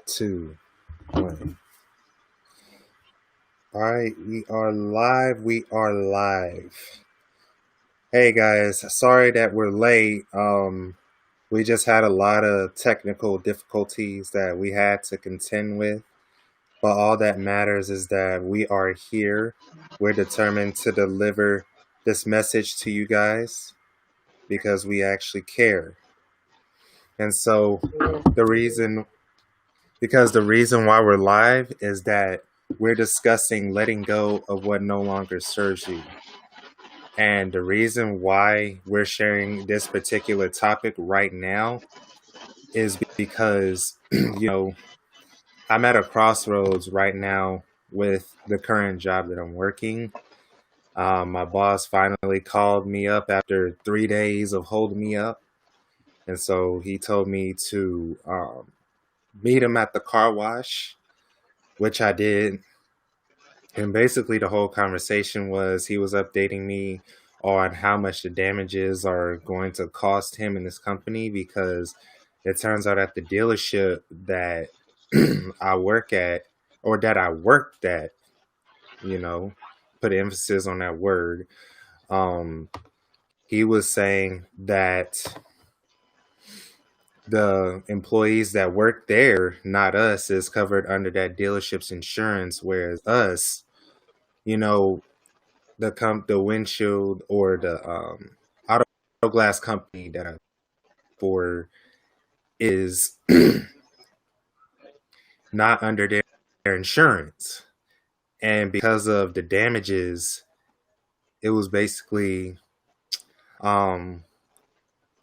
Two, one. All right, we are live. We are live. Hey guys, sorry that we're late. We just had a lot of technical difficulties that we had to contend with. But all that matters is that we are here. We're determined to deliver this message to you guys because we actually care. And so Yeah. the reason the reason why we're live is that we're discussing letting go of what no longer serves you. And the reason why we're sharing this particular topic right now is because, I'm at a crossroads right now with the current job that I'm working. My boss finally called me up after 3 days of holding me up. And so he told me to meet him at the car wash, which I did. And basically, the whole conversation was he was updating me on how much the damages are going to cost him and this company because it turns out at the dealership that I work at or that I worked at, you know, put emphasis on that word. Um, he was saying that the employees that work there, not us, is covered under that dealership's insurance, whereas us, you know, the windshield or the auto glass company that I for is not under their insurance, and because of the damages, it was basically um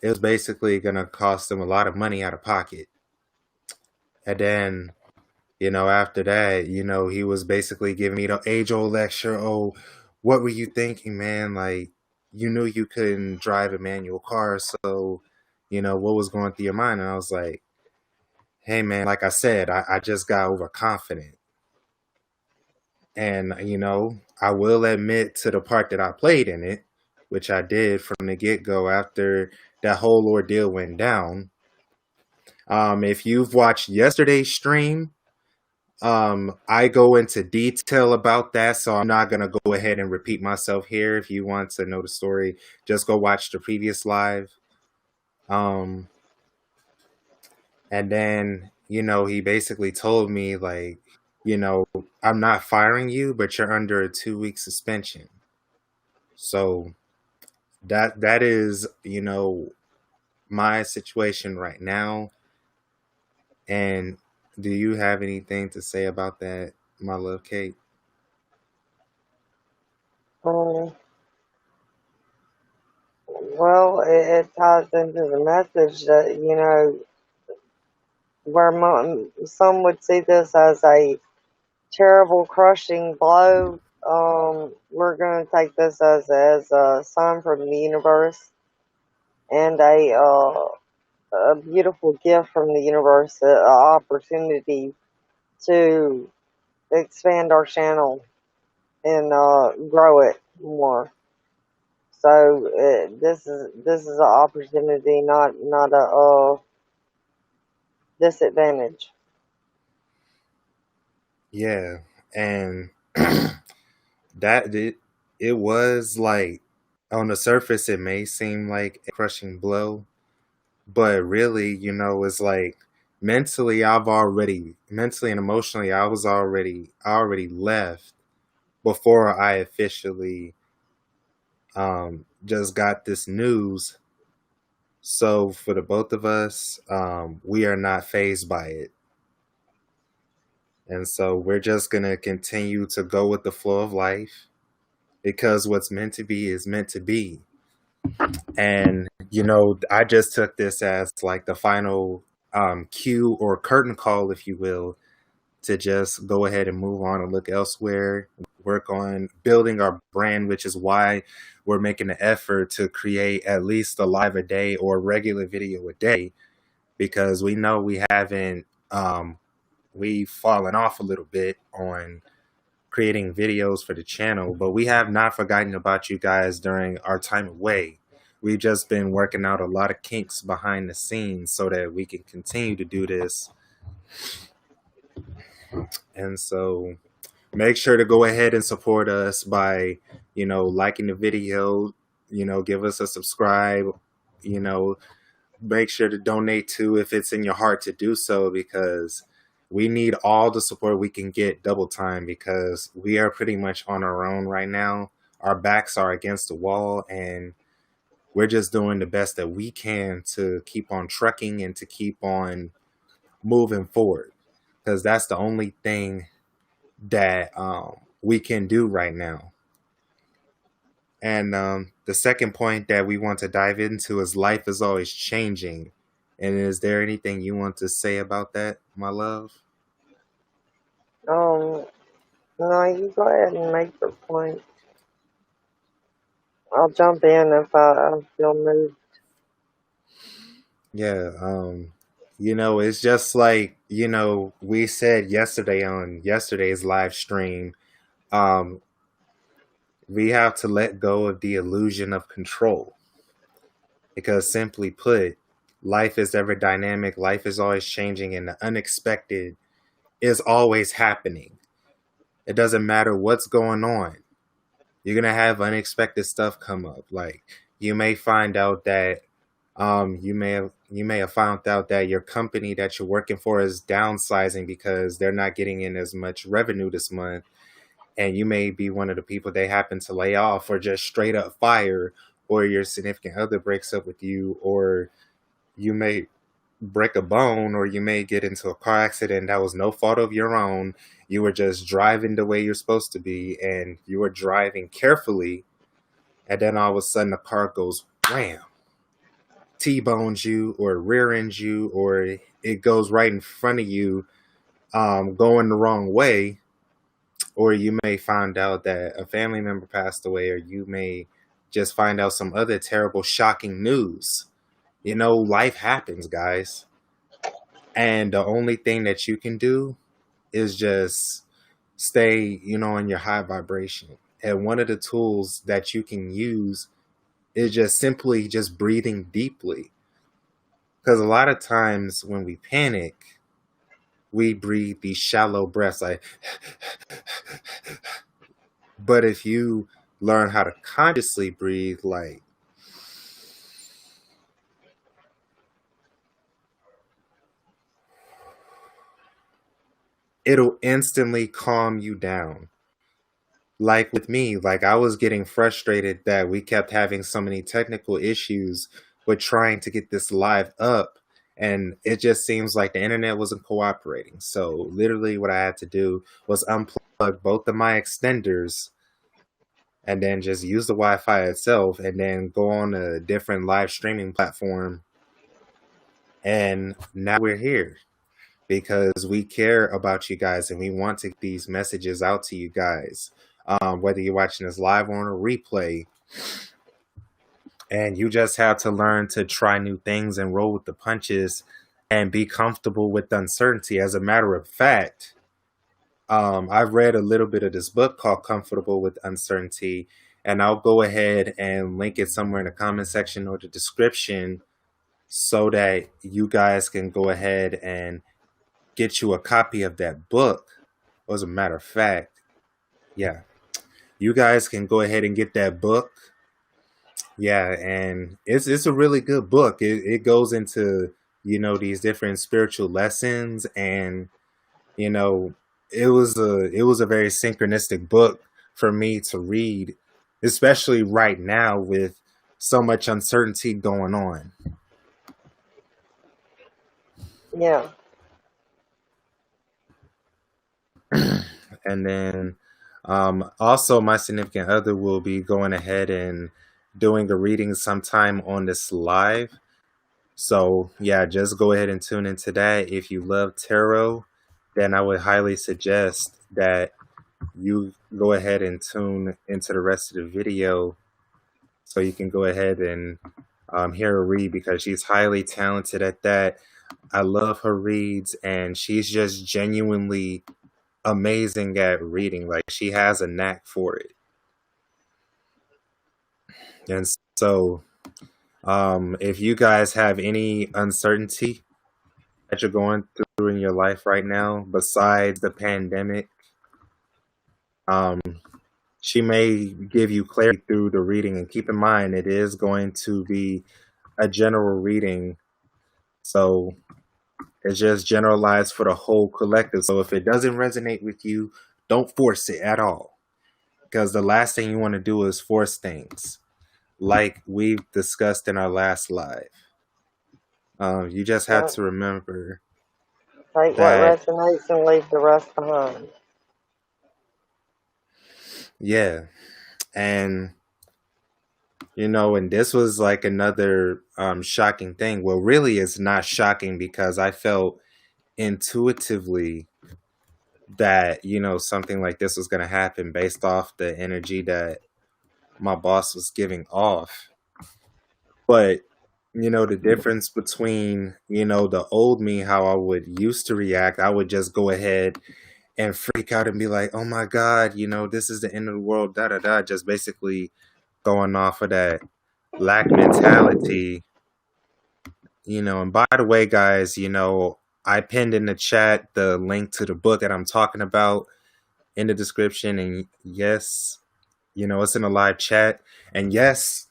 gonna cost them a lot of money out of pocket. And then after that, he was basically giving me the age old lecture. Oh, what were you thinking, man? Like, you knew you couldn't drive a manual car, so what was going through your mind? And I was like, hey, man, like I said, I just got overconfident. And, I will admit to the part that I played in it, which I did from the get go after that whole ordeal went down. If you've watched yesterday's stream, I go into detail about that, so I'm not gonna go ahead and repeat myself here. If you want to know the story, just go watch the previous live. Um, and then he basically told me like, I'm not firing you, but you're under a 2 week suspension. So that is my situation right now. And do you have anything to say about that, my love, Kate? Um, well, it ties into the message that, where some would see this as a terrible, crushing blow. We're going to take this as a sign from the universe and a beautiful gift from the universe, an opportunity to expand our channel and grow it more. So this is an opportunity, not a disadvantage. Yeah, and it was like on the surface it may seem like a crushing blow, but really, it's like mentally and emotionally I already left before I officially just got this news. So for the both of us, we are not phased by it. And so we're just gonna continue to go with the flow of life because what's meant to be is meant to be. And I just took this as like the final cue or curtain call, if you will, to just go ahead and move on and look elsewhere, work on building our brand, which is why we're making the effort to create at least a live a day or regular video a day, because we know we haven't we've fallen off a little bit on creating videos for the channel, but we have not forgotten about you guys during our time away. We've just been working out a lot of kinks behind the scenes so that we can continue to do this And so make sure to go ahead and support us by, liking the video, give us a subscribe, you know, make sure to donate too if it's in your heart to do so, because we need all the support we can get double time, because we are pretty much on our own right now. Our backs are against the wall, and we're just doing the best that we can to keep on trucking and to keep on moving forward, because that's the only thing that we can do right now. And the second point that we want to dive into is life is always changing. And is there anything you want to say about that, my love? Um, no, you go ahead and make your point. I'll jump in if I feel moved. Yeah, it's just like, we said yesterday on yesterday's live stream, um, we have to let go of the illusion of control. Because simply put, life is ever dynamic, life is always changing, and the unexpected is always happening. It doesn't matter what's going on. You're gonna have unexpected stuff come up. Like, you may find out that you may have found out that your company that you're working for is downsizing because they're not getting in as much revenue this month, and you may be one of the people they happen to lay off or just straight up fire, or your significant other breaks up with you, or you may break a bone, or you may get into a car accident that was no fault of your own. You were just driving the way you're supposed to be, and you were driving carefully, and then all of a sudden the car goes wham, T-bones you, or rear ends you, or it goes right in front of you, going the wrong way. Or you may find out that a family member passed away, or you may just find out some other terrible, shocking news. Life happens, guys. And the only thing that you can do is just stay, in your high vibration. And one of the tools that you can use is just simply just breathing deeply. Because a lot of times when we panic, we breathe these shallow breaths like, but if you learn how to consciously breathe, like, it'll instantly calm you down. Like with me, like I was getting frustrated that we kept having so many technical issues with trying to get this live up, and it just seems like the internet wasn't cooperating. So literally what I had to do was unplug both of my extenders and then just use the Wi-Fi itself, and then go on a different live streaming platform. And now we're here because we care about you guys and we want to get these messages out to you guys. Whether you're watching this live or on a replay, and you just have to learn to try new things and roll with the punches and be comfortable with uncertainty. As a matter of fact, I've read a little bit of this book called Comfortable with Uncertainty, and I'll go ahead and link it somewhere in the comment section or the description so that you guys can go ahead and get you a copy of that book. As a matter of fact, yeah, you guys can go ahead and get that book. Yeah, and it's a really good book. It goes into, these different spiritual lessons, and you know it was a very synchronistic book for me to read, especially right now with so much uncertainty going on. Yeah. And then also my significant other will be going ahead and doing a reading sometime on this live. So yeah, just go ahead and tune into that. If you love tarot, then I would highly suggest that you go ahead and tune into the rest of the video so you can go ahead and hear her read, because she's highly talented at that. I love her reads, and she's just genuinely amazing at reading. Like, she has a knack for it. And so, if you guys have any uncertainty that you're going through, through in your life right now, besides the pandemic. Um, she may give you clarity through the reading, and keep in mind it is going to be a general reading, so it's just generalized for the whole collective. So if it doesn't resonate with you, don't force it at all, because the last thing you want to do is force things, like we've discussed in our last live. You just have Yep. to remember Take what that, resonates and leave the rest behind. yeah. And and this was like another shocking thing. Well, really, it's not shocking because I felt intuitively that something like this was going to happen based off the energy that my boss was giving off. But the difference between the old me, how I would used to react, I would just go ahead and freak out and be like, oh my god, this is the end of the world, da da da, just basically going off of that lack mentality. And by the way, guys, I pinned in the chat the link to the book that I'm talking about in the description. And yes, it's in a live chat. And yes,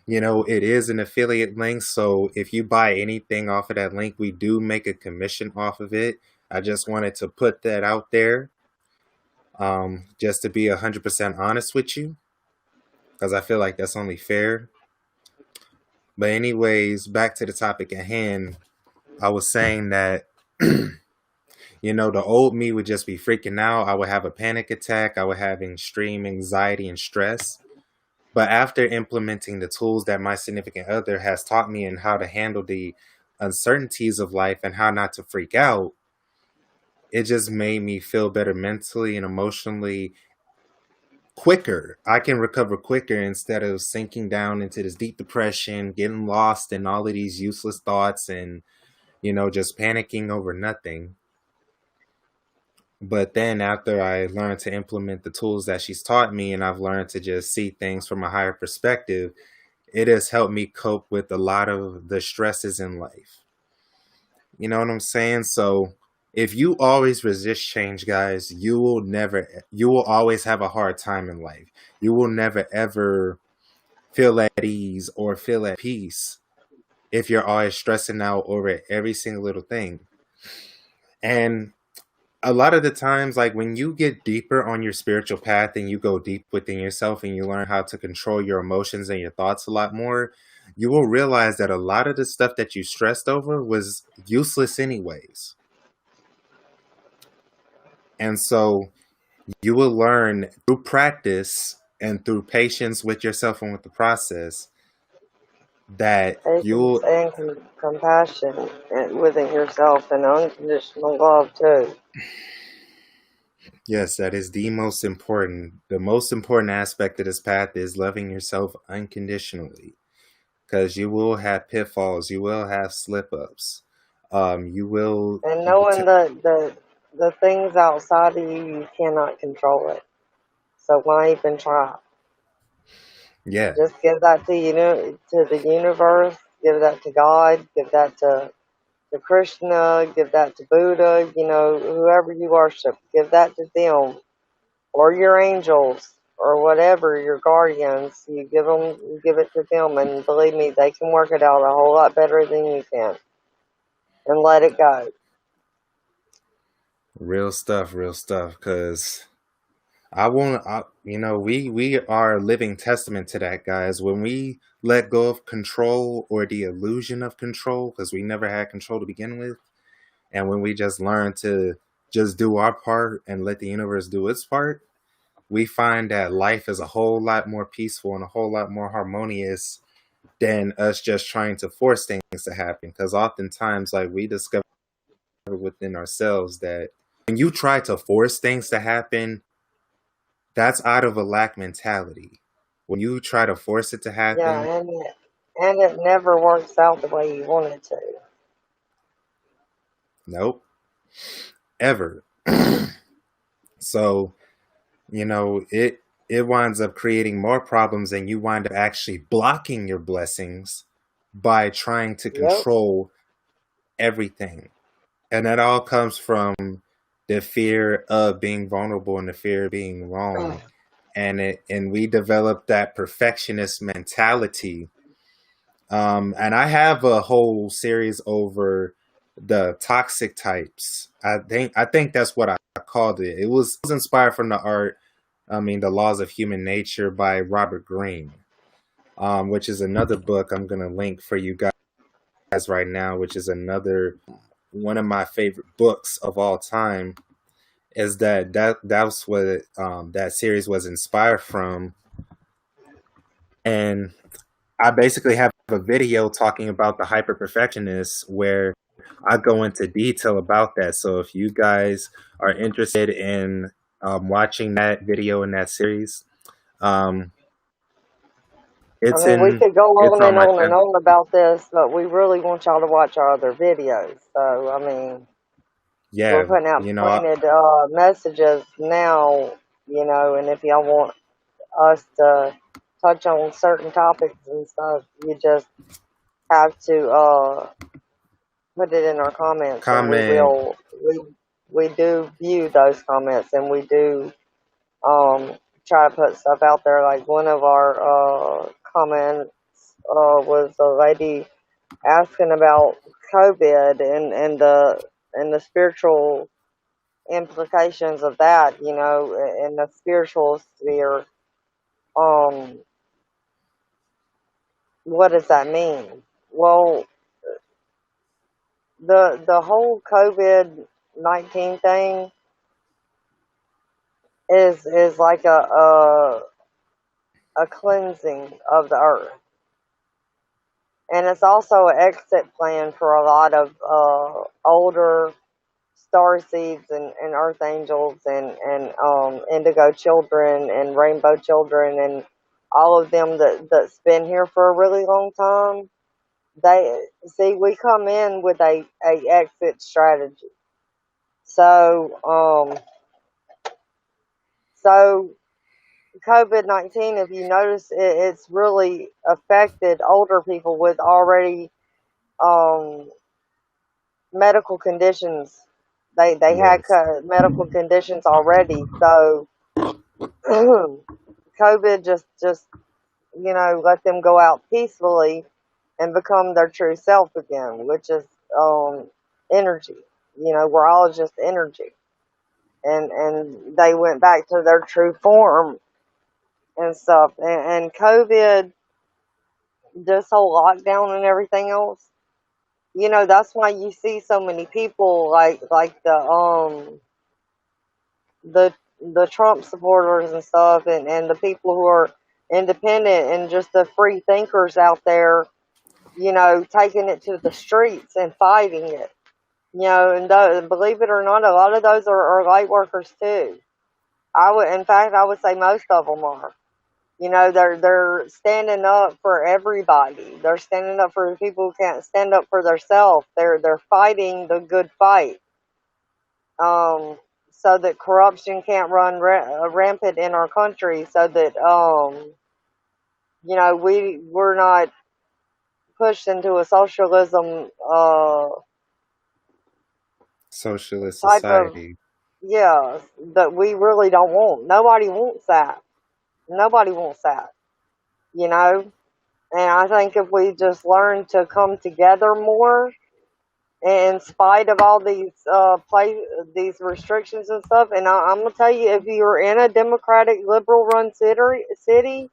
it is an affiliate link. So if you buy anything off of that link, we do make a commission off of it. I just wanted to put that out there, just to be 100% honest with you, because I feel like that's only fair. But anyways, back to the topic at hand. I was saying that the old me would just be freaking out. I would have a panic attack. I would have extreme anxiety and stress. But after implementing the tools that my significant other has taught me and how to handle the uncertainties of life and how not to freak out, it just made me feel better mentally and emotionally quicker. I can recover quicker instead of sinking down into this deep depression, getting lost in all of these useless thoughts and, just panicking over nothing. But then after I learned to implement the tools that she's taught me and I've learned to just see things from a higher perspective, it has helped me cope with a lot of the stresses in life. You know what I'm saying? So if you always resist change, guys, you will always have a hard time in life. You will never ever feel at ease or feel at peace if you're always stressing out over every single little thing. And a lot of the times, like when you get deeper on your spiritual path and you go deep within yourself and you learn how to control your emotions and your thoughts a lot more, you will realize that a lot of the stuff that you stressed over was useless anyways. And so you will learn through practice and through patience with yourself and with the process that Patience you'll, and compassion and within yourself and unconditional love too. yes, that is the most important. The most important aspect of this path is loving yourself unconditionally, because you will have pitfalls, you will have slip ups, you will, And knowing that the things outside of you, you cannot control it. So why even try? yeah, Just give that to to the universe, give that to God, give that to Krishna, give that to Buddha, whoever you worship, give that to them, or your angels, or whatever, your guardians. You give it to them, and believe me, they can work it out a whole lot better than you can. And let it go. real stuff. Because I want, we are a living testament to that, guys. When we let go of control or the illusion of control, because we never had control to begin with, and when we just learn to just do our part and let the universe do its part, we find that life is a whole lot more peaceful and a whole lot more harmonious than us just trying to force things to happen. Because oftentimes, like, we discover within ourselves that when you try to force things to happen, that's out of a lack mentality. When you try to force it to Yeah, happen, and it never works out the way you want it to. nope, ever. So, it winds up creating more problems, and you wind up actually blocking your blessings by trying to Yep. control everything. And that all comes from the fear of being vulnerable and the fear of being wrong. And we develop that perfectionist mentality. And I have a whole series over the toxic types. I think that's what I called it. It was inspired from the art, I mean, The Laws of Human Nature by Robert Greene, which is another book I'm gonna link for you guys right now, which is another one of my favorite books of all time. Is that's what that series was inspired from, and I basically have a video talking about the hyper perfectionists where I go into detail about that. So if you guys are interested in watching that video in that series, um, I it's mean, we in could go it's on on and my on and channel. on about this, but we really want y'all to watch our other videos. So, I mean, we're Yeah, putting out you know, pointed messages now, and if y'all want us to touch on certain topics and stuff, you just have to put it in our comments, and we comment. will. We do view those comments, and we do um, try to put stuff out there. Like one of our comments was a lady asking about COVID and the spiritual implications of that, in the spiritual sphere. Um, what does that mean? Well, the whole COVID-19 thing is like a cleansing of the earth, and it's also an exit plan for a lot of older star seeds and earth angels and indigo children and rainbow children and all of them that's been here for a really long time. They see we come in with a exit strategy. So COVID-19, if you notice, it's really affected older people with already um, medical conditions. They had Yes, medical conditions already, so COVID just let them go out peacefully and become their true self again, which is energy. We're all just energy, and they went back to their true form and stuff. And COVID, this whole lockdown and everything else, that's why you see so many people like the Trump supporters and stuff, and the people who are independent and just the free thinkers out there, taking it to the streets and fighting it. And believe it or not, a lot of those are light workers too. In fact, I would say most of them are. They're standing up for everybody. They're standing up for the people who can't stand up for themselves. They're fighting the good fight. Um, so that corruption can't run rampant in our country. So that we're not pushed into a socialism socialist type of, society. yeah, that we really don't want. Nobody wants that. Nobody wants that. You know. And I think if we just learn to come together more, in spite of all these restrictions and stuff, and I'm gonna tell you, if you're in a Democratic liberal run city,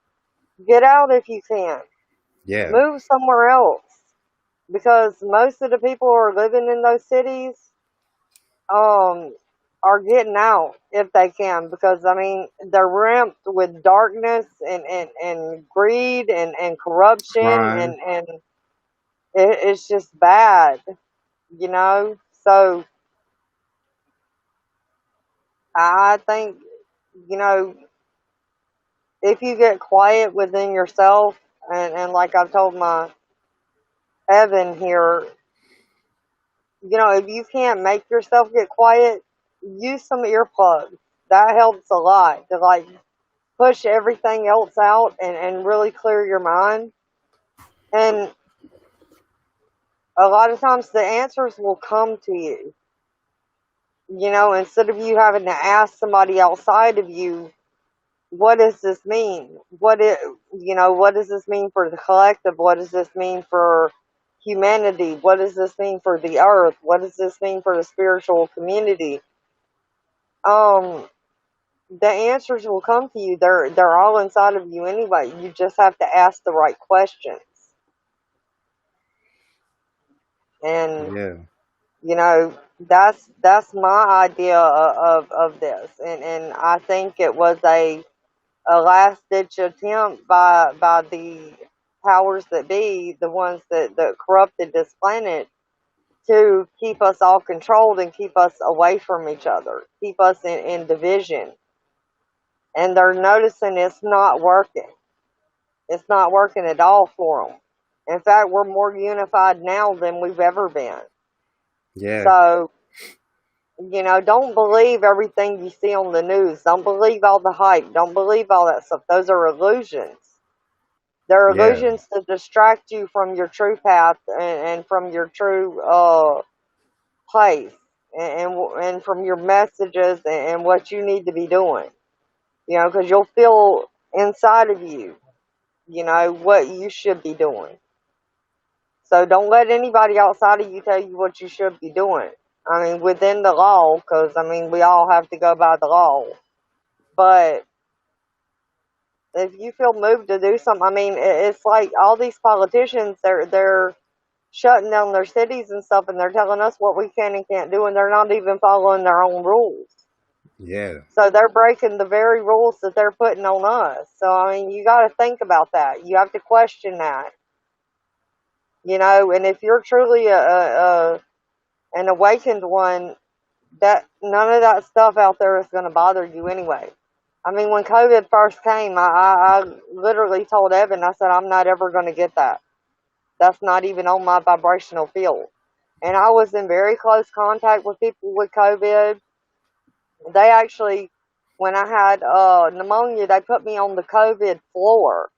get out if you can. Yeah, Move somewhere else, because most of the people who are living in those cities um are getting out if they can, because I mean they're ramped with darkness and greed and corruption crime. and it's just bad, you know. So I think, you know, if you get quiet within yourself, and like I've told my Evan here, if you can't make yourself get quiet, use some earplugs. That helps a lot to like push everything else out and really clear your mind. And a lot of times the answers will come to you. Instead of you having to ask somebody outside of you, what does this mean? What does this mean for the collective? What does this mean for humanity? What does this mean for the earth? What does this mean for the spiritual community? Um, the answers will come to you. They're all inside of you anyway. You just have to ask the right questions. And Yeah. that's my idea of this. And I think it was a last ditch attempt by the powers that be, the ones that corrupted this planet, to keep us all controlled and keep us away from each other, keep us in division. And they're noticing it's not working. It's not working at all for them. In fact, we're more unified now than we've ever been. Yeah. So, don't believe everything you see on the news. Don't believe all the hype. Don't believe all that stuff. Those are illusions. They're Yeah. illusions to distract you from your true path and from your true place and from your messages and what you need to be doing. Because you'll feel inside of you, what you should be doing. So don't let anybody outside of you tell you what you should be doing. I mean, within the law, because I mean, we all have to go by the law. But if you feel moved to do something, I mean, it's like all these politicians, they're shutting down their cities and stuff, and they're telling us what we can and can't do, and they're not even following their own rules. Yeah. So they're breaking the very rules that they're putting on us. So I mean, you got to think about that. You have to question that, And if you're truly an awakened one, that none of that stuff out there is going to bother you anyway. I mean, when COVID first came, I literally told Evan, I said, I'm not ever going to get that. That's not even on my vibrational field. And I was in very close contact with people with COVID. They actually, when I had pneumonia, they put me on the COVID floor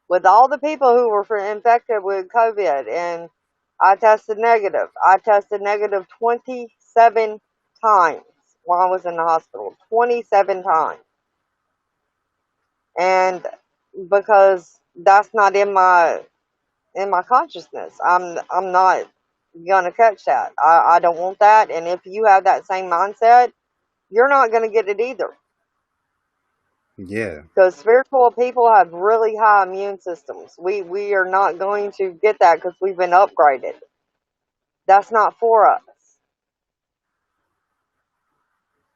with all the people who were infected with COVID, and I tested negative. I tested negative 27 times while I was in the hospital. 27 times. And because that's not in my consciousness. I'm not gonna catch that. I don't want that. And if you have that same mindset, you're not gonna get it either. Yeah. Because spiritual people have really high immune systems. We are not going to get that because we've been upgraded. That's not for us,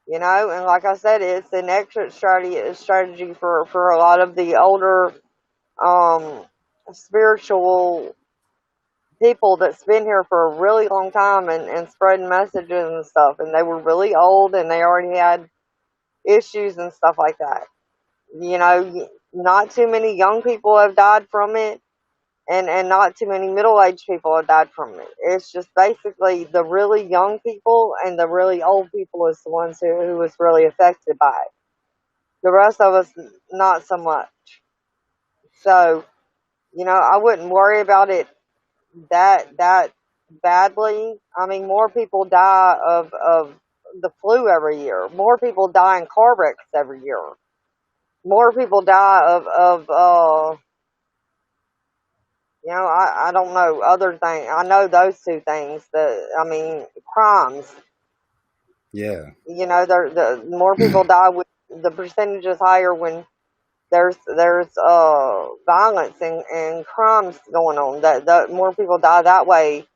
And like I said, it's an exit strategy for a lot of the older um, spiritual people that's been here for a really long time and spreading messages and stuff. And they were really old and they already had issues and stuff like that. Not too many young people have died from it, and not too many middle-aged people have died from it. It's just basically the really young people and the really old people is the ones who was really affected by it. The rest of us, not so much. So, I wouldn't worry about it that badly. I mean, more people die of the flu every year. More people die in car wrecks every year. More people die of I don't know other things. I know those two things. I mean, crimes. Yeah. The more people die with the percentage is higher when there's violence and crimes going on. That more people die that way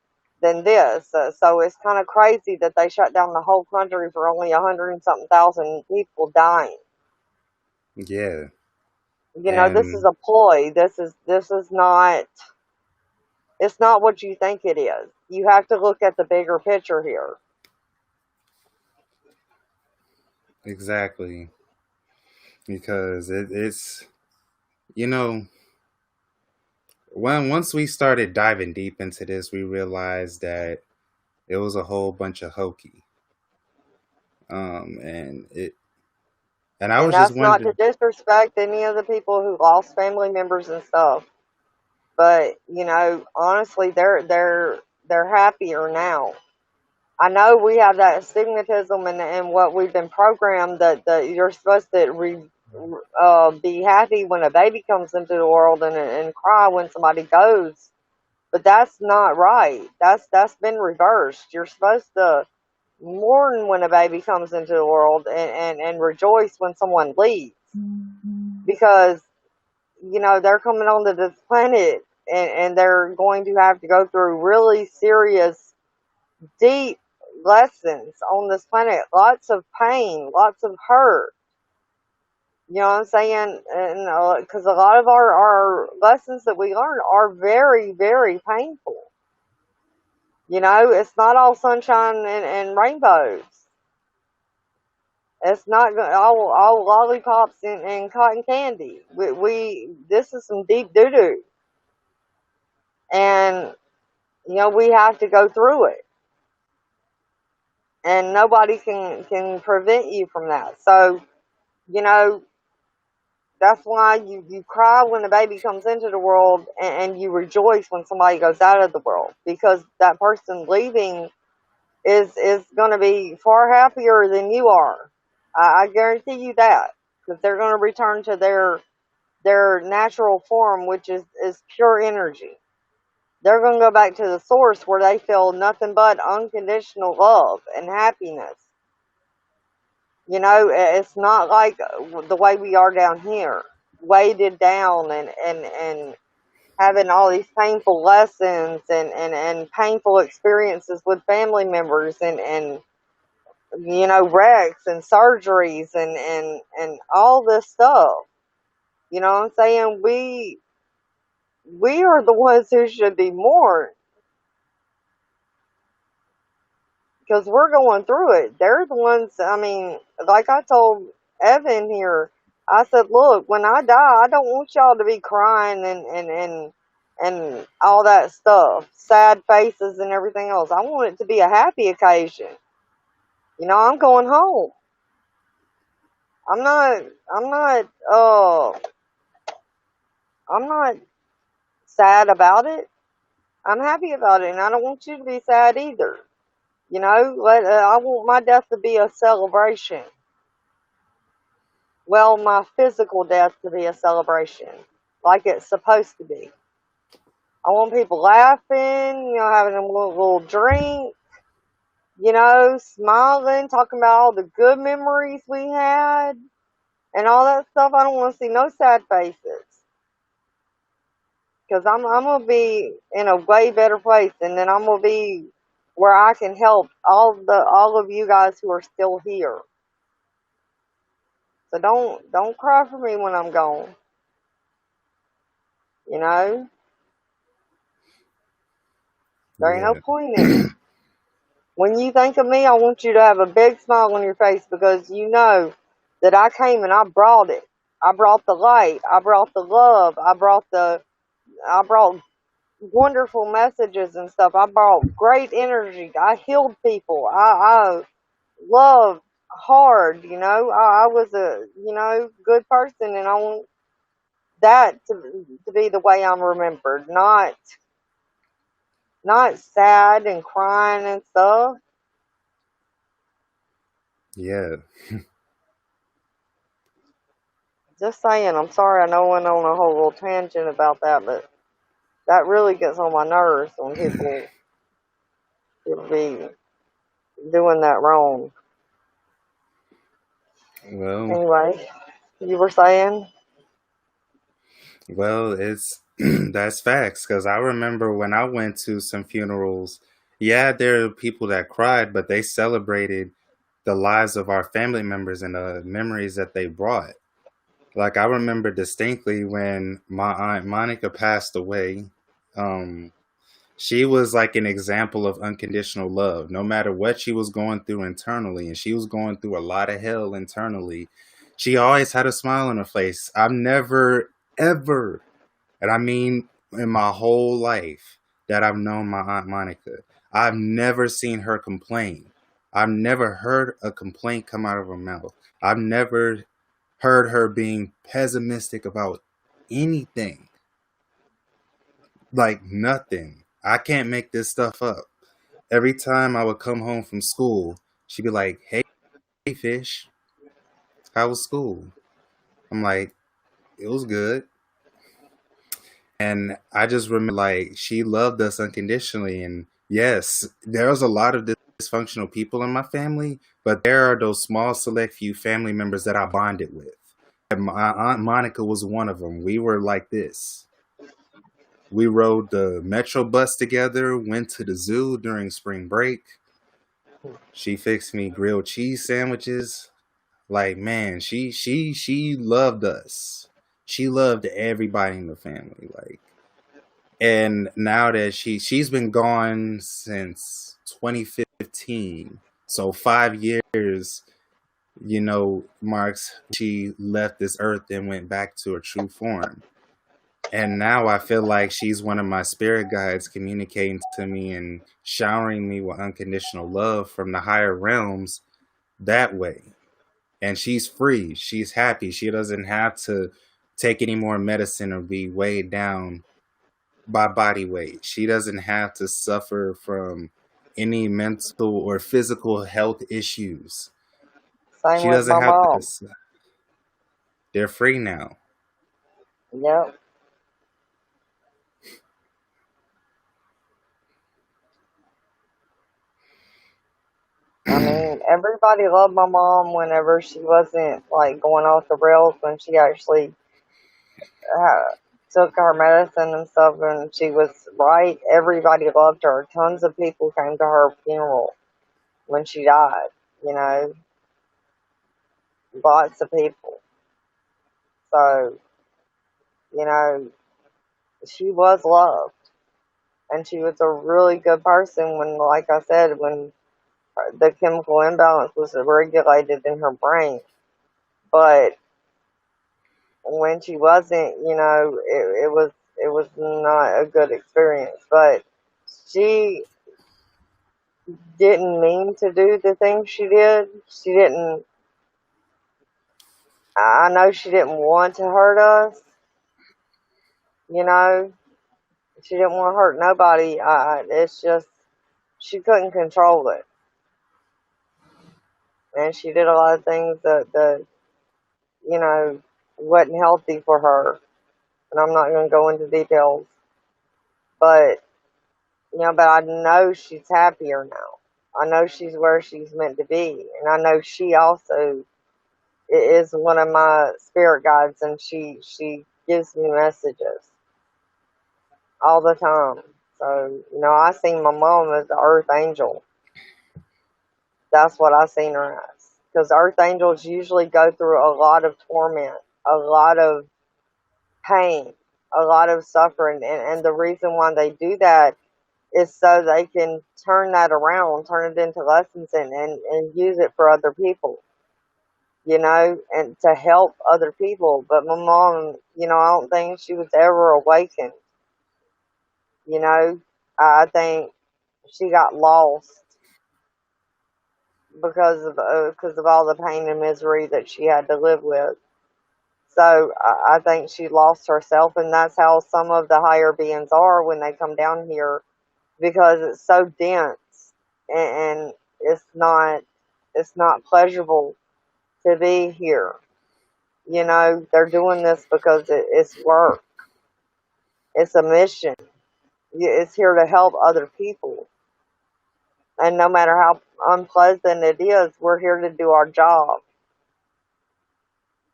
than this. So it's kind of crazy that they shut down the whole country for only 100 and something thousand people dying. Yeah. This is And a ploy. This is not. It's not what you think it is. You have to look at the bigger picture here. exactly, because it's you know when once we started diving deep into this, we realized that it was a whole bunch of hokey. And it and I And was just that's not to wondering. disrespect any of the people who lost family members and stuff. But honestly, they're happier now. I know we have that stigmatism and what we've been programmed that you're supposed to be happy when a baby comes into the world and cry when somebody goes, but that's not right. That's been reversed. You're supposed to mourn when a baby comes into the world and rejoice when someone leaves because they're coming onto this planet and they're going to have to go through really serious deep lessons on this planet. Lots of pain, lots of hurt. You know what I'm saying? And because a lot of our lessons that we learn are very, very painful. It's not all sunshine and rainbows. It's not all lollipops and cotton candy. This is some deep doo doo, and we have to go through it, and nobody can prevent you from that. So you know that's why you cry when a baby comes into the world and you rejoice when somebody goes out of the world because that person leaving is going to be far happier than you are. I guarantee you that because they're going to return to their natural form, which is pure energy. They're going to go back to the source where they feel nothing but unconditional love and happiness. It's not like the way we are down here, weighted down and having all these painful lessons and painful experiences with family members and wrecks and surgeries and all this stuff. You know what I'm saying? We are the ones who should be mourned because we're going through it. They're the ones, I mean, like I told Evan here, I said, look, when I die, I don't want y'all to be crying and all that stuff, sad faces and everything else. I want it to be a happy occasion. I'm going home. I'm not, I'm not, uh, I'm not sad about it. I'm happy about it, and I don't want you to be sad either. I want my death to be a celebration. Well, my physical death to be a celebration, like it's supposed to be. I want people laughing, having a little drink, smiling, talking about all the good memories we had, and all that stuff. I don't want to see no sad faces, because I'm gonna be in a way better place, and then I'm gonna be where I can help all of you guys who are still here. So don't cry for me when I'm gone. You know, there ain't no Yeah. point in it. When you think of me, I want you to have a big smile on your face because you know that I came and I brought it. I brought the light. I brought the love. I brought wonderful messages and stuff. I brought great energy. I healed people. I loved hard. I was a good person, and I want that to be the way I'm remembered, not sad and crying and stuff. Yeah. Just saying, I'm sorry I know I went on a whole little tangent about that, but that really gets on my nerves when people be doing that wrong. Well, Anyway, you were saying? it's that's facts because I remember when I went to some funerals. Yeah, there are people that cried, but they celebrated the lives of our family members and the memories that they brought. Like I remember distinctly when my aunt Monica passed away. Um, she was like an example of unconditional love. No matter what she was going through internally, and she was going through a lot of hell internally, she always had a smile on her face. I've never, ever, and I mean in my whole life that I've known my Aunt Monica, I've never seen her complain. I've never heard a complaint come out of her mouth. I've never heard her being pessimistic about anything. Like nothing. I can't make this stuff up. Every time I would come home from school, she'd be like, "Hey, fish, how was school?" I'm like, "It was good." And I just remember like she loved us unconditionally. And yes, there was a lot of dysfunctional people in my family, but there are those small select few family members that I bonded with. And my aunt Monica was one of them. We were like this. We rode the metro bus together, went to the zoo during spring break. She fixed me grilled cheese sandwiches. Like, man, she loved us. She loved everybody in the family. Like, and now that she's been gone since 2015, so 5 years, marks she left this earth and went back to her true form. And now I feel like she's one of my spirit guides communicating to me and showering me with unconditional love from the higher realms that way. And she's free, she's happy, she doesn't have to take any more medicine or be weighed down by body weight. She doesn't have to suffer from any mental or physical health issues. Same She with doesn't my have mom. this. They're free now. Yep. I mean, everybody loved my mom whenever she wasn't like going off the rails, when she actually took her medicine and stuff, and she was right. Everybody loved her. Tons of people came to her funeral when she died. You know, lots of people. So, you know, she was loved, and she was a really good person. When, like I said, when the chemical imbalance was regulated in her brain, but when she wasn't, it was not a good experience. But she didn't mean to do the things she did. She didn't. I know she didn't want to hurt us. You know, she didn't want to hurt nobody. It's just she couldn't control it, and she did a lot of things that you know wasn't healthy for her. And I'm not going to go into details, but but I know she's happier now. I know she's where she's meant to be, and I know she also is one of my spirit guides, and she gives me messages all the time. So I seen my mom as the earth angel. That's what I seen her as, because earth angels usually go through a lot of torment, a lot of pain, a lot of suffering, and the reason why they do that is so they can turn that around, turn it into lessons, and use it for other people, and to help other people. But my mom, I don't think she was ever awakened. You know, I think she got lost because of all the pain and misery that she had to live with. So I think she lost herself, and that's how some of the higher beings are when they come down here, because it's so dense, and it's not pleasurable to be here. They're doing this because it's work. It's a mission. It's here to help other people. And no matter how unpleasant it is, we're here to do our job.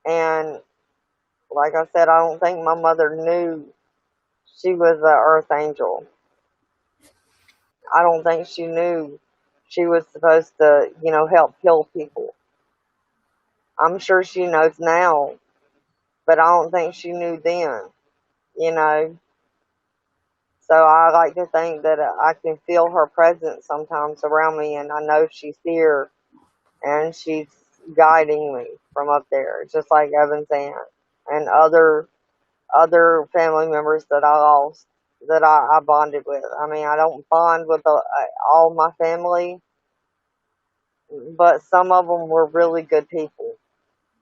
And like I said, I don't think my mother knew she was an earth angel. I don't think she knew she was supposed to, help heal people. I'm sure she knows now, but I don't think she knew then, you know. So I like to think that I can feel her presence sometimes around me, and I know she's here, and she's guiding me from up there, just like Evan's aunt and other family members that I lost, that I bonded with. I mean, I don't bond with all my family, but some of them were really good people,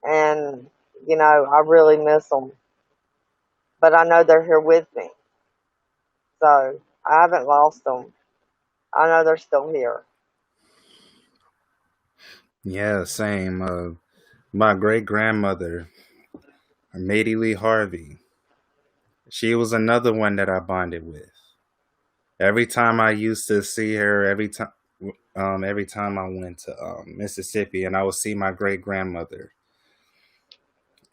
and I really miss them. But I know they're here with me, so I haven't lost them. I know they're still here. Yeah, same. My great grandmother, Mady Lee Harvey, she was another one that I bonded with. Every time I used to see her, every time I went to Mississippi and I would see my great grandmother,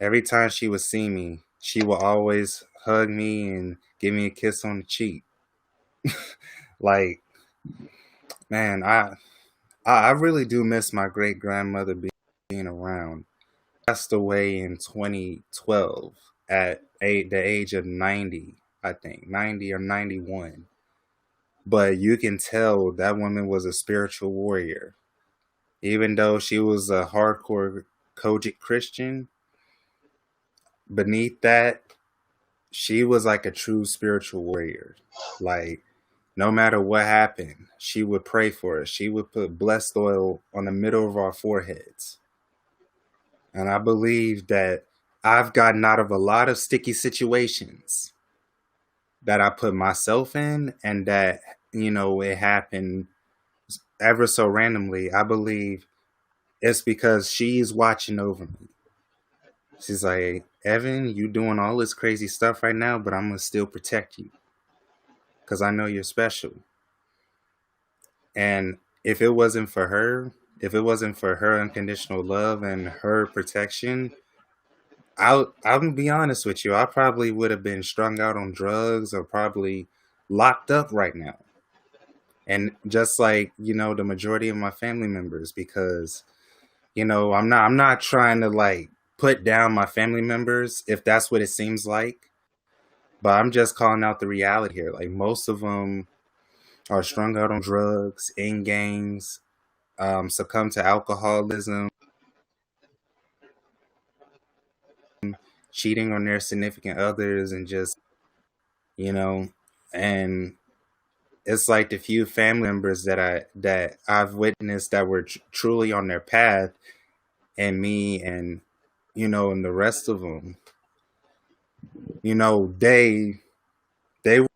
every time she would see me, she would always hug me and give me a kiss on the cheek. Like, man, I really do miss my great grandmother being around. Passed away in 2012 at the age of 90, I think 90 or 91. But you can tell that woman was a spiritual warrior. Even though she was a hardcore Kojic Christian, beneath that, she was like a true spiritual warrior. Like, no matter what happened, she would pray for us. She would put blessed oil on the middle of our foreheads. And I believe that I've gotten out of a lot of sticky situations that I put myself in, and that, it happened ever so randomly. I believe it's because she's watching over me. She's like, Evan, you doing all this crazy stuff right now, but I'm going to still protect you because I know you're special. And if it wasn't for her unconditional love and her protection, I'll be honest with you, I probably would have been strung out on drugs or probably locked up right now. And just like, the majority of my family members, because, I'm not trying to like put down my family members if that's what it seems like, but I'm just calling out the reality here. Like, most of them are strung out on drugs, in gangs, succumb to alcoholism, cheating on their significant others, and just, you know, and it's like the few family members that I've witnessed that were truly on their path, and me, and and the rest of them, you know, they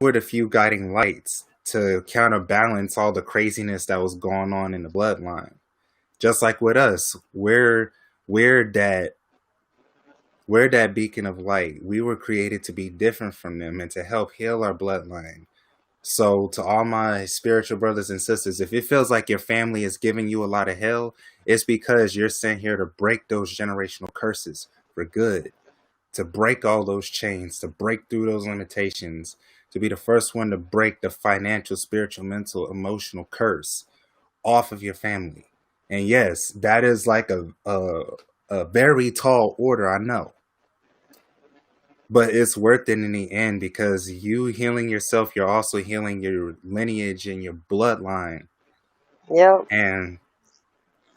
were the few guiding lights to counterbalance all the craziness that was going on in the bloodline. Just like with us, we're that we're that beacon of light. We were created to be different from them and to help heal our bloodline. So, to all my spiritual brothers and sisters, if it feels like your family is giving you a lot of hell, it's because you're sent here to break those generational curses for good, to break all those chains, to break through those limitations, to be the first one to break the financial, spiritual, mental, emotional curse off of your family. And yes, that is like a very tall order, I know. But it's worth it in the end, because you healing yourself, you're also healing your lineage and your bloodline. Yep. And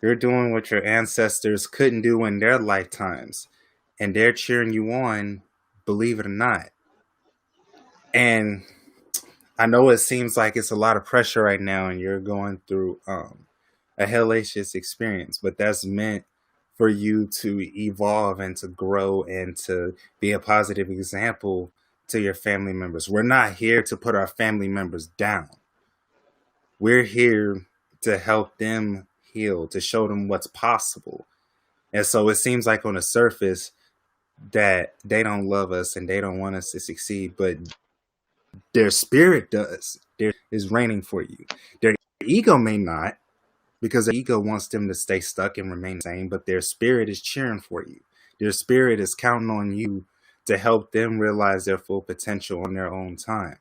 you're doing what your ancestors couldn't do in their lifetimes. And they're cheering you on, believe it or not. And I know it seems like it's a lot of pressure right now and you're going through a hellacious experience, but that's meant for you to evolve and to grow and to be a positive example to your family members. We're not here to put our family members down. We're here to help them heal, to show them what's possible. And so it seems like on the surface that they don't love us and they don't want us to succeed, but their spirit does. Their is reigning for you. Their ego may not, because their ego wants them to stay stuck and remain the same, but their spirit is cheering for you. Their spirit is counting on you to help them realize their full potential on their own time.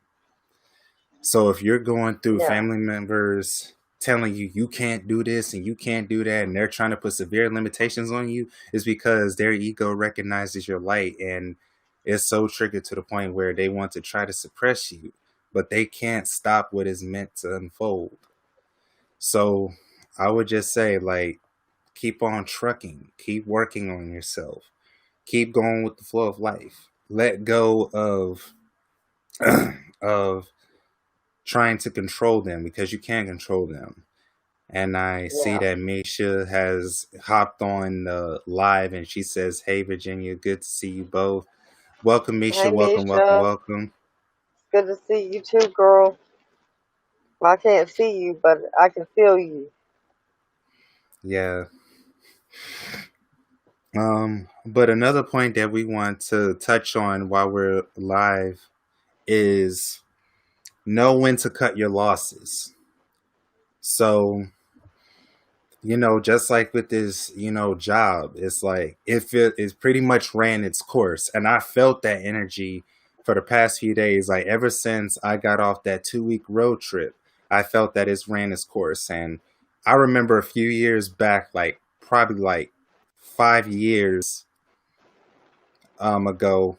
So if you're going through Yeah. family members telling you you can't do this and you can't do that, and they're trying to put severe limitations on you, is because their ego recognizes your light and is so triggered to the point where they want to try to suppress you, but they can't stop what is meant to unfold. So I would just say, like, keep on trucking, keep working on yourself, keep going with the flow of life. Let go of of trying to control them, because you can't control them. And I see Yeah. that Misha has hopped on live and she says, "Hey Virginia, good to see you both. Welcome, Misha. Hey, Welcome, welcome, Misha. welcome." Good to see you too, girl. I can't see you, but I can feel you. Yeah. But another point that we want to touch on while we're live is know when to cut your losses. So, just like with this, job, it's like it's pretty much ran its course. And I felt that energy for the past few days. Like ever since I got off that 2 week road trip, I felt that it's ran its course. And I remember a few years back, like probably like 5 years ago,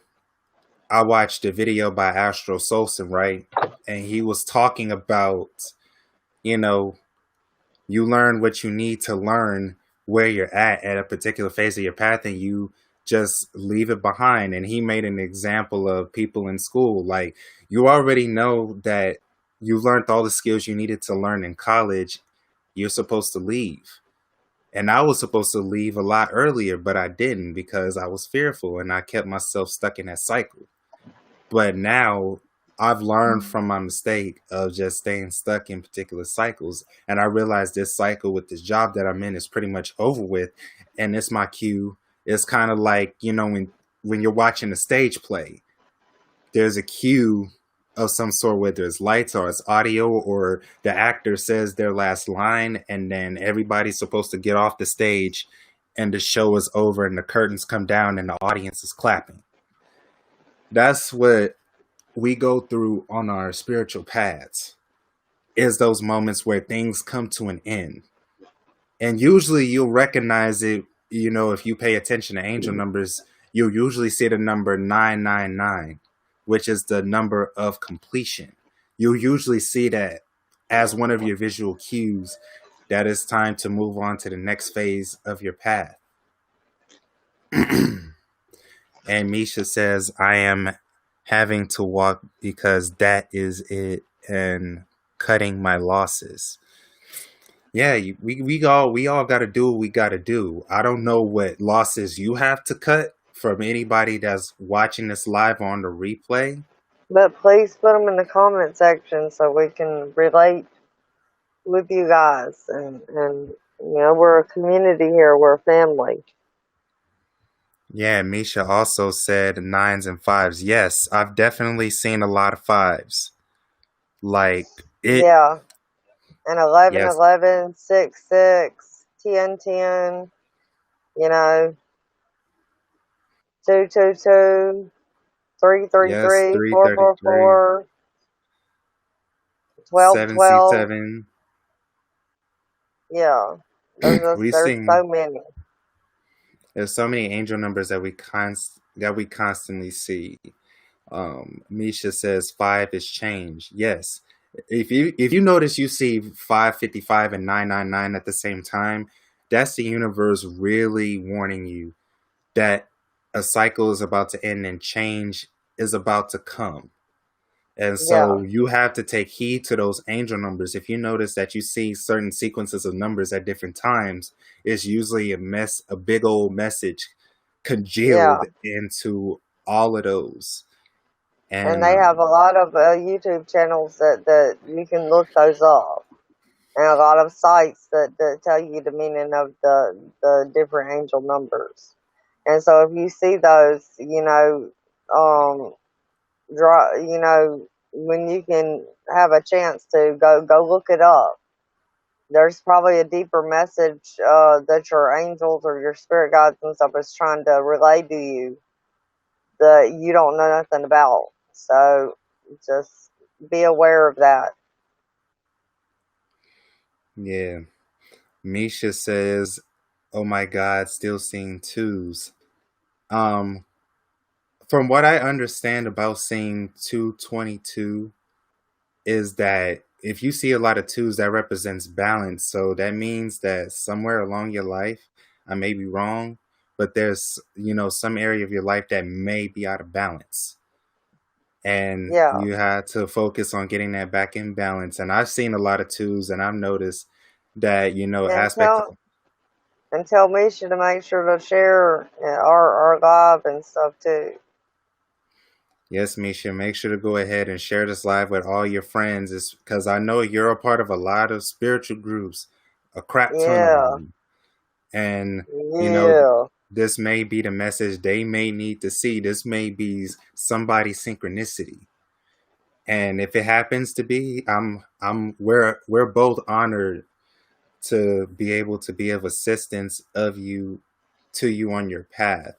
I watched a video by Astro Solson, right? And he was talking about, you know, you learn what you need to learn where you're at a particular phase of your path, and you just leave it behind. And he made an example of people in school. Like, you already know that you learned all the skills you needed to learn in college. You're supposed to leave. And I was supposed to leave a lot earlier, but I didn't because I was fearful and I kept myself stuck in that cycle. But now I've learned from my mistake of just staying stuck in particular cycles. And I realized this cycle with this job that I'm in is pretty much over with. And it's my cue. It's kind of like, when you're watching a stage play, there's a cue of some sort, whether it's lights or it's audio or the actor says their last line, and then everybody's supposed to get off the stage and the show is over and the curtains come down and the audience is clapping. That's what we go through on our spiritual paths, is those moments where things come to an end. And usually you'll recognize it, if you pay attention to angel numbers, you'll usually see the number 999, which is the number of completion. You'll usually see that as one of your visual cues that it's time to move on to the next phase of your path. And Misha says, I am having to walk because that is it, and cutting my losses. Yeah, we all got to do what we got to do. I don't know what losses you have to cut from anybody that's watching this live on the replay. But please put them in the comment section so we can relate with you guys. And we're a community here. We're a family. Yeah, Misha also said nines and fives. Yes, I've definitely seen a lot of fives. Like it, Yeah. And 11, yes, 11, 6, 6, 10, 10, you know, 2, 2, 2, 3, 3, yes, 3, 4, 4, 333, 4, 12, 7 C 12. 7. Yeah. We've There's seen so many. there's so many angel numbers that we constantly see. Misha says five is change. Yes. If you notice you see 555 and 999 at the same time, that's the universe really warning you that a cycle is about to end and change is about to come. And Yeah. so you have to take heed to those angel numbers. If you notice that you see certain sequences of numbers at different times, it's usually a big old message Yeah. congealed into all of those. And And they have a lot of YouTube channels that you can look those up. And a lot of sites that tell you the meaning of the different angel numbers. And so if you see those, draw, when you can have a chance to go look it up, there's probably a deeper message that your angels or your spirit guides and stuff is trying to relay to you that you don't know nothing about. So just be aware of that. yeah, Misha says, "Oh my God, still seeing twos." Um, from what I understand about seeing 222 is that if you see a lot of twos, that represents balance. So that means that somewhere along your life, I may be wrong, but there's some area of your life that may be out of balance, and Yeah. you have to focus on getting that back in balance. And I've seen a lot of twos, and I've noticed that And aspect. tell Misha to make sure to share our live and stuff too. Yes, Misha, make sure to go ahead and share this live with all your friends. It's because I know you're a part of a lot of spiritual groups, a crap ton of Yeah, them. And, you know, yeah, this may be the message they may need to see. This may be somebody's synchronicity. And if it happens to be, we're both honored to be able to be of assistance of you to you on your path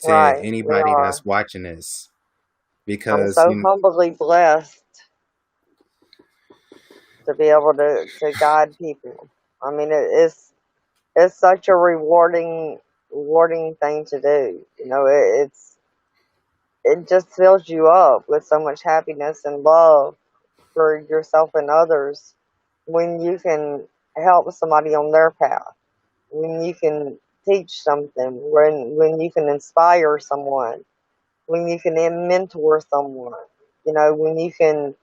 to right. We anybody are. that's watching this I'm because so humbly blessed to be able to guide people. I mean, it's such a rewarding thing to do. You know, it just fills you up with so much happiness and love for yourself and others when you can help somebody on their path, when you can teach something, when you can inspire someone, when you can mentor someone, you know, when you can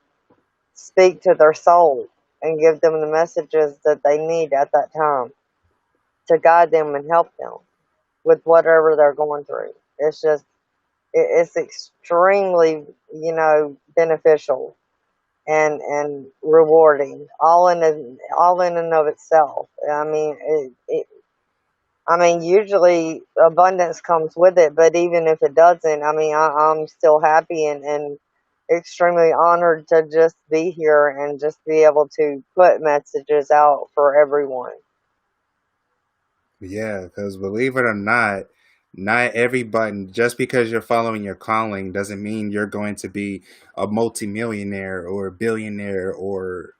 speak to their soul and give them the messages that they need at that time to guide them and help them with whatever they're going through. It's just, it's extremely, you know, beneficial and rewarding, all in and of itself. I mean, I mean, usually abundance comes with it, but even if it doesn't, I mean, I'm still happy and extremely honored to just be here and just be able to put messages out for everyone. yeah, because believe it or not, not everybody, just because you're following your calling doesn't mean you're going to be a multimillionaire or a billionaire or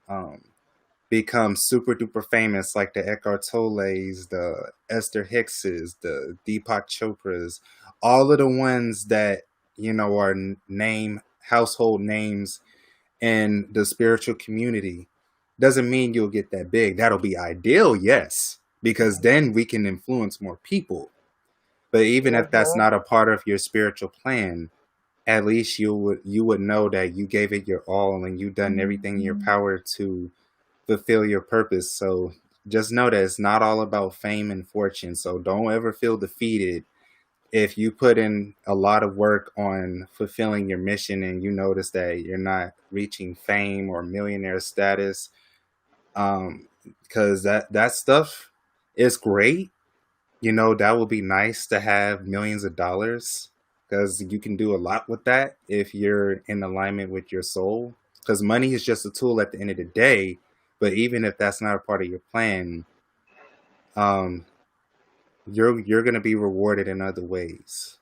become super duper famous like the Eckhart Tolle's, the Esther Hickses, the Deepak Chopras, all of the ones that, are name household names in the spiritual community. Doesn't mean you'll get that big. That'll be ideal, yes, because then we can influence more people. But even if that's Hmm. not a part of your spiritual plan, at least you would know that you gave it your all and you done everything in your power to fulfill your purpose. So just know that it's not all about fame and fortune. So don't ever feel defeated if you put in a lot of work on fulfilling your mission and you notice that you're not reaching fame or millionaire status. Because that stuff is great. That would be nice to have millions of dollars because you can do a lot with that if you're in alignment with your soul. Because money is just a tool at the end of the day. But even if that's not a part of your plan, um, you're gonna be rewarded in other ways.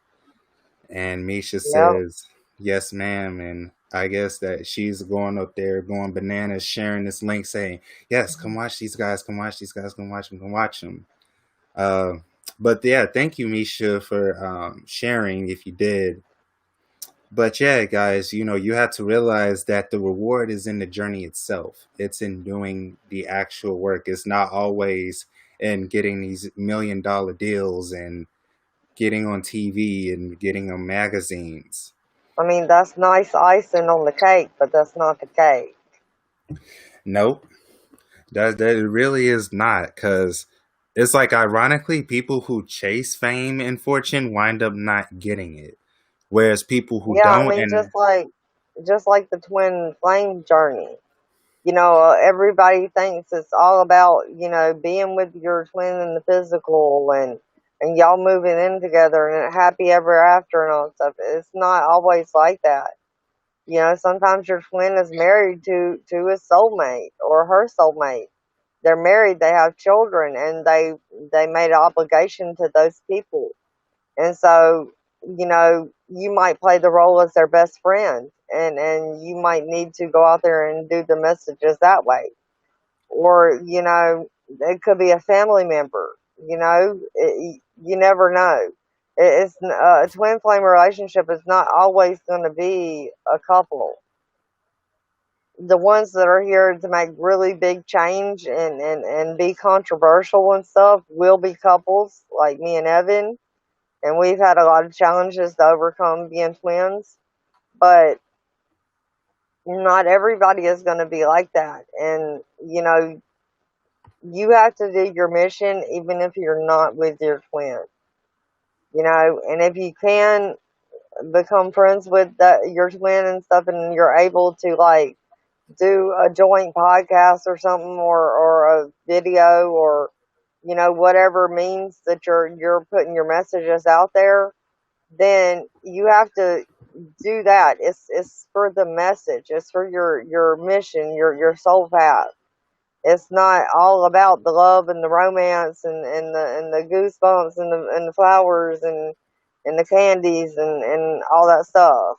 And Misha Yep. says, "Yes, ma'am." And I guess that she's going up there, going bananas, sharing this link, saying, "Yes, come watch these guys. Come watch these guys. Come watch them. Come watch them." Uh, but yeah, thank you, Misha, for sharing. If you did, but yeah, guys, you have to realize that the reward is in the journey itself. It's in doing the actual work. It's not always in getting these $1 million deals and getting on TV and getting on magazines. I mean, that's nice icing on the cake, but that's not the cake. Nope, that it really is not, because it's like ironically, people who chase fame and fortune wind up not getting it, whereas people who Yeah, I don't mean, and just like the twin flame journey. You know, everybody thinks it's all about, you know, being with your twin in the physical and y'all moving in together and happy ever after and all that stuff. It's not always like that. You know, sometimes your twin is married to his soulmate or her soulmate. They're married, they have children, and they made an obligation to those people. And so, you know, you might play the role as their best friend, and you might need to go out there and do the messages that way. Or, you know, it could be a family member. You know, you never know. It's a twin flame relationship is not always going to be a couple. The ones that are here to make really big change and be controversial and stuff will be couples like me and Evan, and we've had a lot of challenges to overcome being twins, but not everybody is going to be like that. And you know, you have to do your mission even if you're not with your twin, you know. And if you can, become friends with your twin and stuff, and you're able to like do a joint podcast or something, or a video, or whatever means that you're putting your messages out there, then you have to do that. It's for the message. It's for your mission, your soul path. It's not all about the love and the romance and the goosebumps and the flowers and the candies and all that stuff.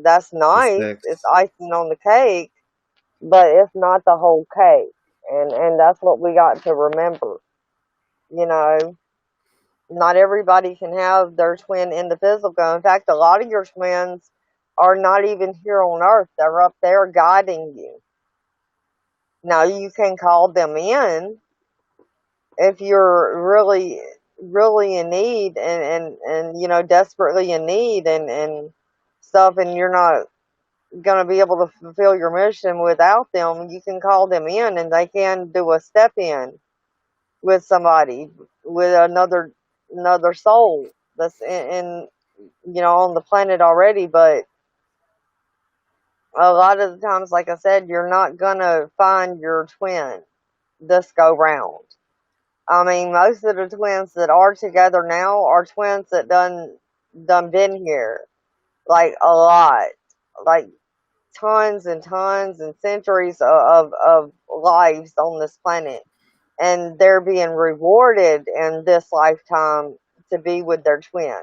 That's The nice. It's sex. icing on the cake, but it's not the whole cake. And that's what we got to remember. You know, not everybody can have their twin in the physical. In fact, a lot of your twins are not even here on earth. They're up there guiding you. Now you can call them in if you're really really in need and desperately in need and stuff, and you're not going to be able to fulfill your mission without them. You can call them in and they can do a step in with somebody, with another soul that's in on the planet already. But a lot of the times, like I said, you're not going to find your twin this go round. I mean, most of the twins that are together now are twins that done been here, like a lot, like tons and tons and centuries of lives on this planet, and they're being rewarded in this lifetime to be with their twin.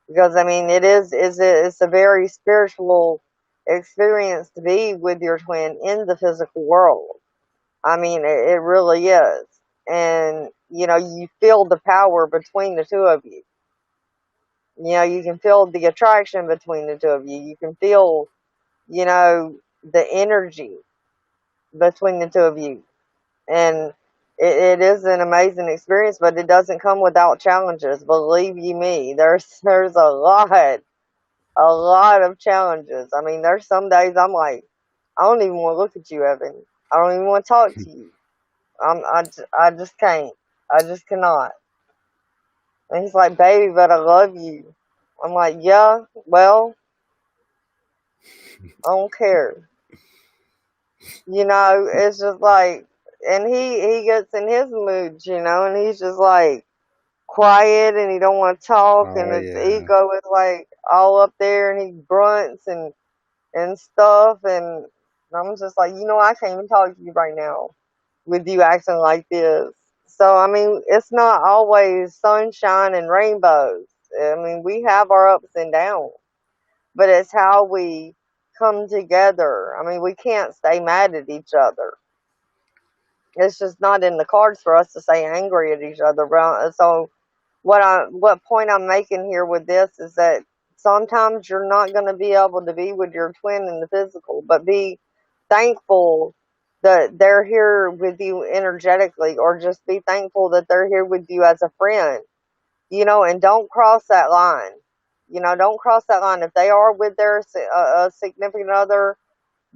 Because I mean, it's a very spiritual experience to be with your twin in the physical world. I mean, it really is. And, you feel the power between the two of you. You can feel the attraction between the two of you. You can feel, the energy between the two of you. And it is an amazing experience, but it doesn't come without challenges. Believe you me, there's a lot of challenges. I mean, there's some days I'm like, I don't even want to look at you, Evan. I don't even want to talk to you. I just can't. I just cannot. And he's like, baby, but I love you. I'm like, yeah, well, I don't care. It's just like, and he gets in his moods, and he's just like quiet and he don't want to talk, and Oh his yeah. ego is like all up there, and he grunts and stuff, and I'm just like, I can't even talk to you right now with you acting like this. So I mean, it's not always sunshine and rainbows. I mean, we have our ups and downs, but it's how we come together. I mean, we can't stay mad at each other. It's just not in the cards for us to stay angry at each other. So what point I'm making here with this is that sometimes you're not going to be able to be with your twin in the physical, but be thankful that they're here with you energetically, or just be thankful that they're here with you as a friend, and don't cross that line. Don't cross that line. If they are with their significant other,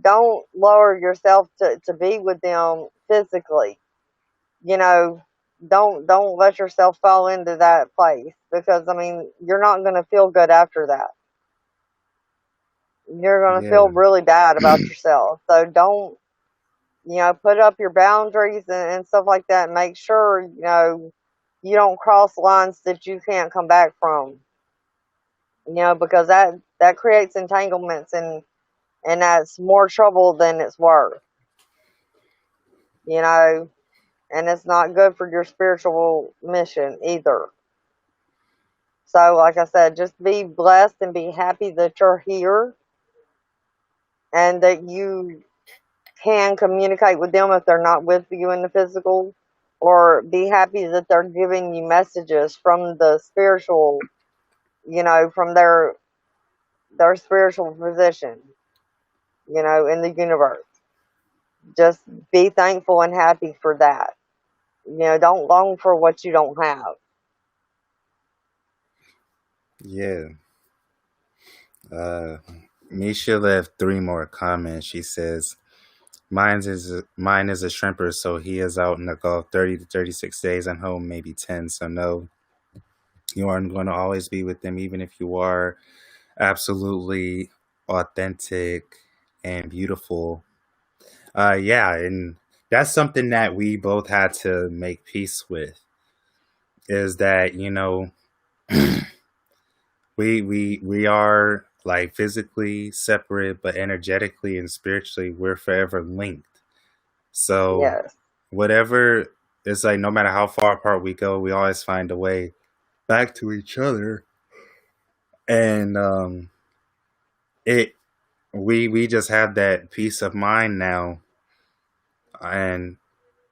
don't lower yourself to be with them physically. you know don't let yourself fall into that place, because I mean, you're not going to feel good after that. You're going to feel Yeah. really bad about yourself. So don't, put up your boundaries and stuff like that, and make sure you don't cross lines that you can't come back from. Because that creates entanglements, and that's more trouble than it's worth. you know and it's not good for your spiritual mission either. So, like I said, just be blessed and be happy that you're here, and that you can communicate with them if they're not with you in the physical, or be happy that they're giving you messages from the spiritual, from their spiritual position, in the universe. Just be thankful and happy for that. Don't long for what you don't have. Yeah. Uh, Misha left three more comments. She says, mine is a shrimper, so he is out in the Gulf 30 to 36 days and home maybe 10. So no. You aren't going to always be with them, even if you are absolutely authentic and beautiful. Yeah, and that's something that we both had to make peace with. Is that we are like physically separate, but energetically and spiritually we're forever linked. So Yes. whatever, it's like no matter how far apart we go, we always find a way back to each other. And it we just have that peace of mind now, and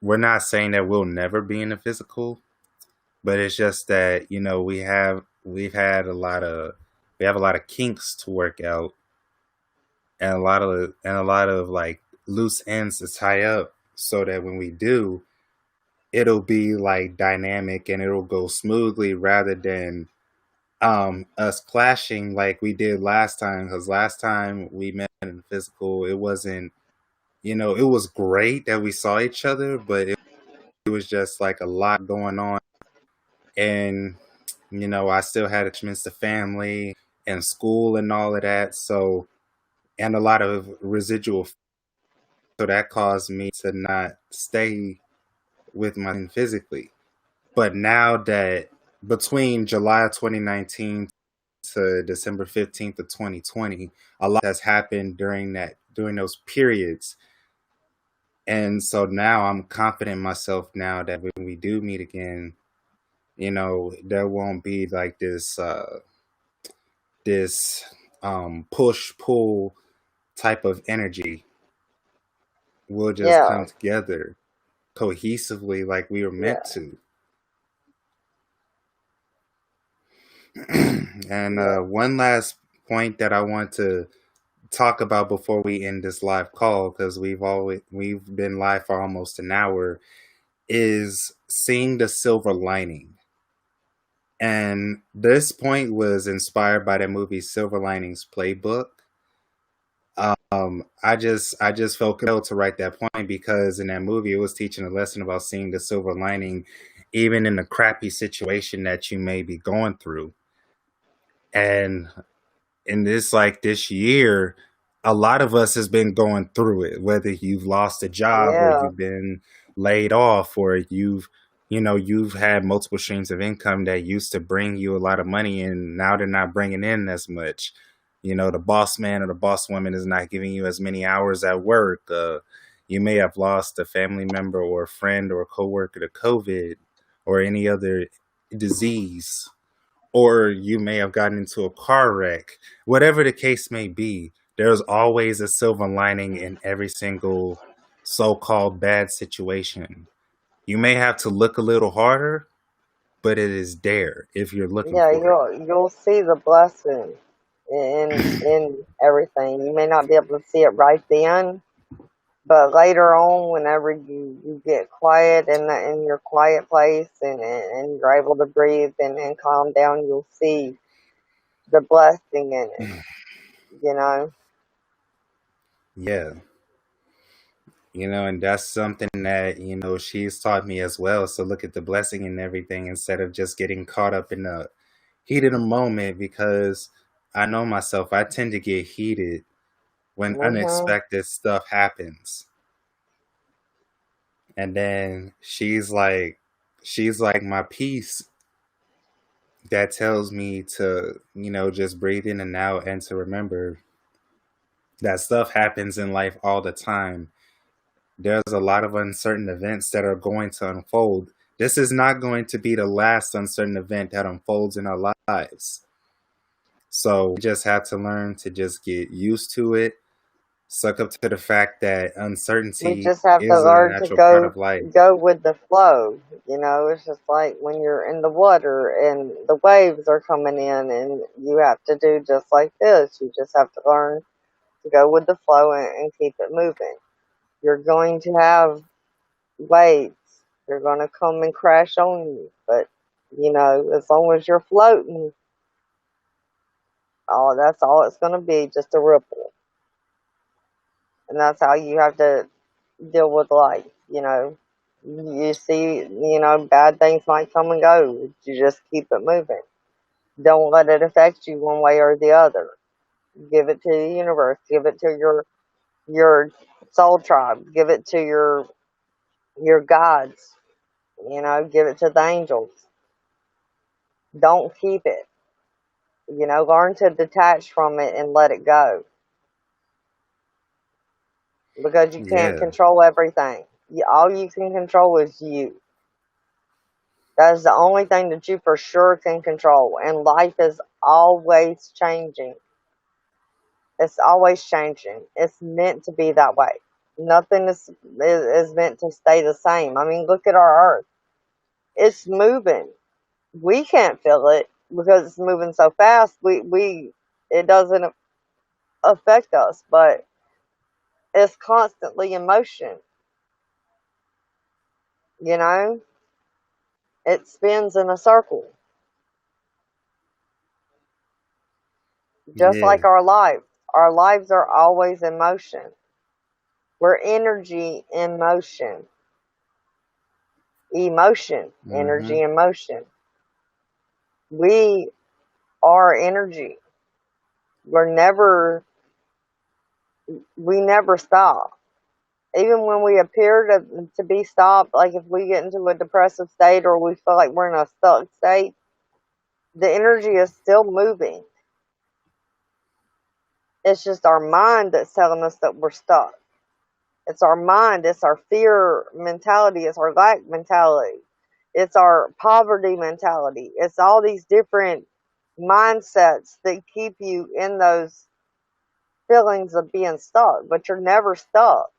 we're not saying that we'll never be in the physical, but it's just that we have a lot of kinks to work out, and a lot of like loose ends to tie up, so that when we do, it'll be like dynamic and it'll go smoothly, rather than us clashing like we did last time. Because last time we met in physical, it wasn't, it was great that we saw each other, but it was just like a lot going on. And I still had attachments to family and school and all of that, so, and a lot of residual, so that caused me to not stay with my physically. But now that between July of 2019 to December 15th of 2020, a lot has happened during those periods. And so now I'm confident in myself now that when we do meet again, there won't be like this push pull type of energy. We'll just Yeah. come together cohesively like we were meant Yeah. to. And Yeah. one last point that I want to talk about before we end this live call, because we've been live for almost an hour, is seeing the silver lining. And this point was inspired by the movie Silver Linings Playbook. I just felt compelled to write that point because in that movie it was teaching a lesson about seeing the silver lining even in the crappy situation that you may be going through. And in this year, a lot of us has been going through it, whether you've lost a job or Yeah. you've been laid off, or you've had multiple streams of income that used to bring you a lot of money and now they're not bringing in as much. The boss man or the boss woman is not giving you as many hours at work. You may have lost a family member or a friend or a coworker to COVID or any other disease, or you may have gotten into a car wreck. Whatever the case may be, there's always a silver lining in every single so-called bad situation. You may have to look a little harder, but it is there if you're looking Yeah. for it. You'll see the blessing in everything. You may not be able to see it right then, but later on, whenever you get quiet in your quiet place and you're able to breathe and calm down, you'll see the blessing in it. You know. Yeah. And that's something that, she's taught me as well. So look at the blessing in everything instead of just getting caught up in the heat of the moment, because I know myself, I tend to get heated when Mhm. unexpected stuff happens. And then she's like my peace that tells me to, just breathe in and out, and to remember that stuff happens in life all the time. There's a lot of uncertain events that are going to unfold. This is not going to be the last uncertain event that unfolds in our lives. So we just have to learn to just get used to it, suck up to the fact that We uncertainty just have to is a learn to natural part of life. go with the flow. You know, it's just like when you're in the water and the waves are coming in, and you have to do just like this. You just have to learn to go with the flow and keep it moving. You're going to have waves. They're going to come and crash on you, but you know, as long as you're floating, that's all it's going to be, just a ripple. And that's how you have to deal with life. You know, You see, bad things might come and go. You just keep it moving. Don't let it affect you one way or the other. Give it to the universe. Give it to your soul tribe. Give it to your gods. Give it to the angels. Don't keep it. Learn to detach from it and let it go because you can't Yeah. control everything. All you can control is you. That is the only thing that you for sure can control. And life is always changing. It's always changing. It's meant to be that way. Nothing is meant to stay the same. I mean, look at our earth. It's moving. We can't feel it because it's moving so fast. We it doesn't affect us, but it's constantly in motion. You know, it spins in a circle, just like Yeah. our life. Our lives are always in motion. We're energy in motion, emotion, Mm-hmm. energy in motion. We are energy. We're never, we never stop. Even when we appear to be stopped, like if we get into a depressive state or we feel like we're in a stuck state, the energy is still moving. It's just our mind that's telling us that we're stuck. It's our mind, it's our fear mentality, it's our lack mentality, it's our poverty mentality. It's all these different mindsets that keep you in those feelings of being stuck, but you're never stuck.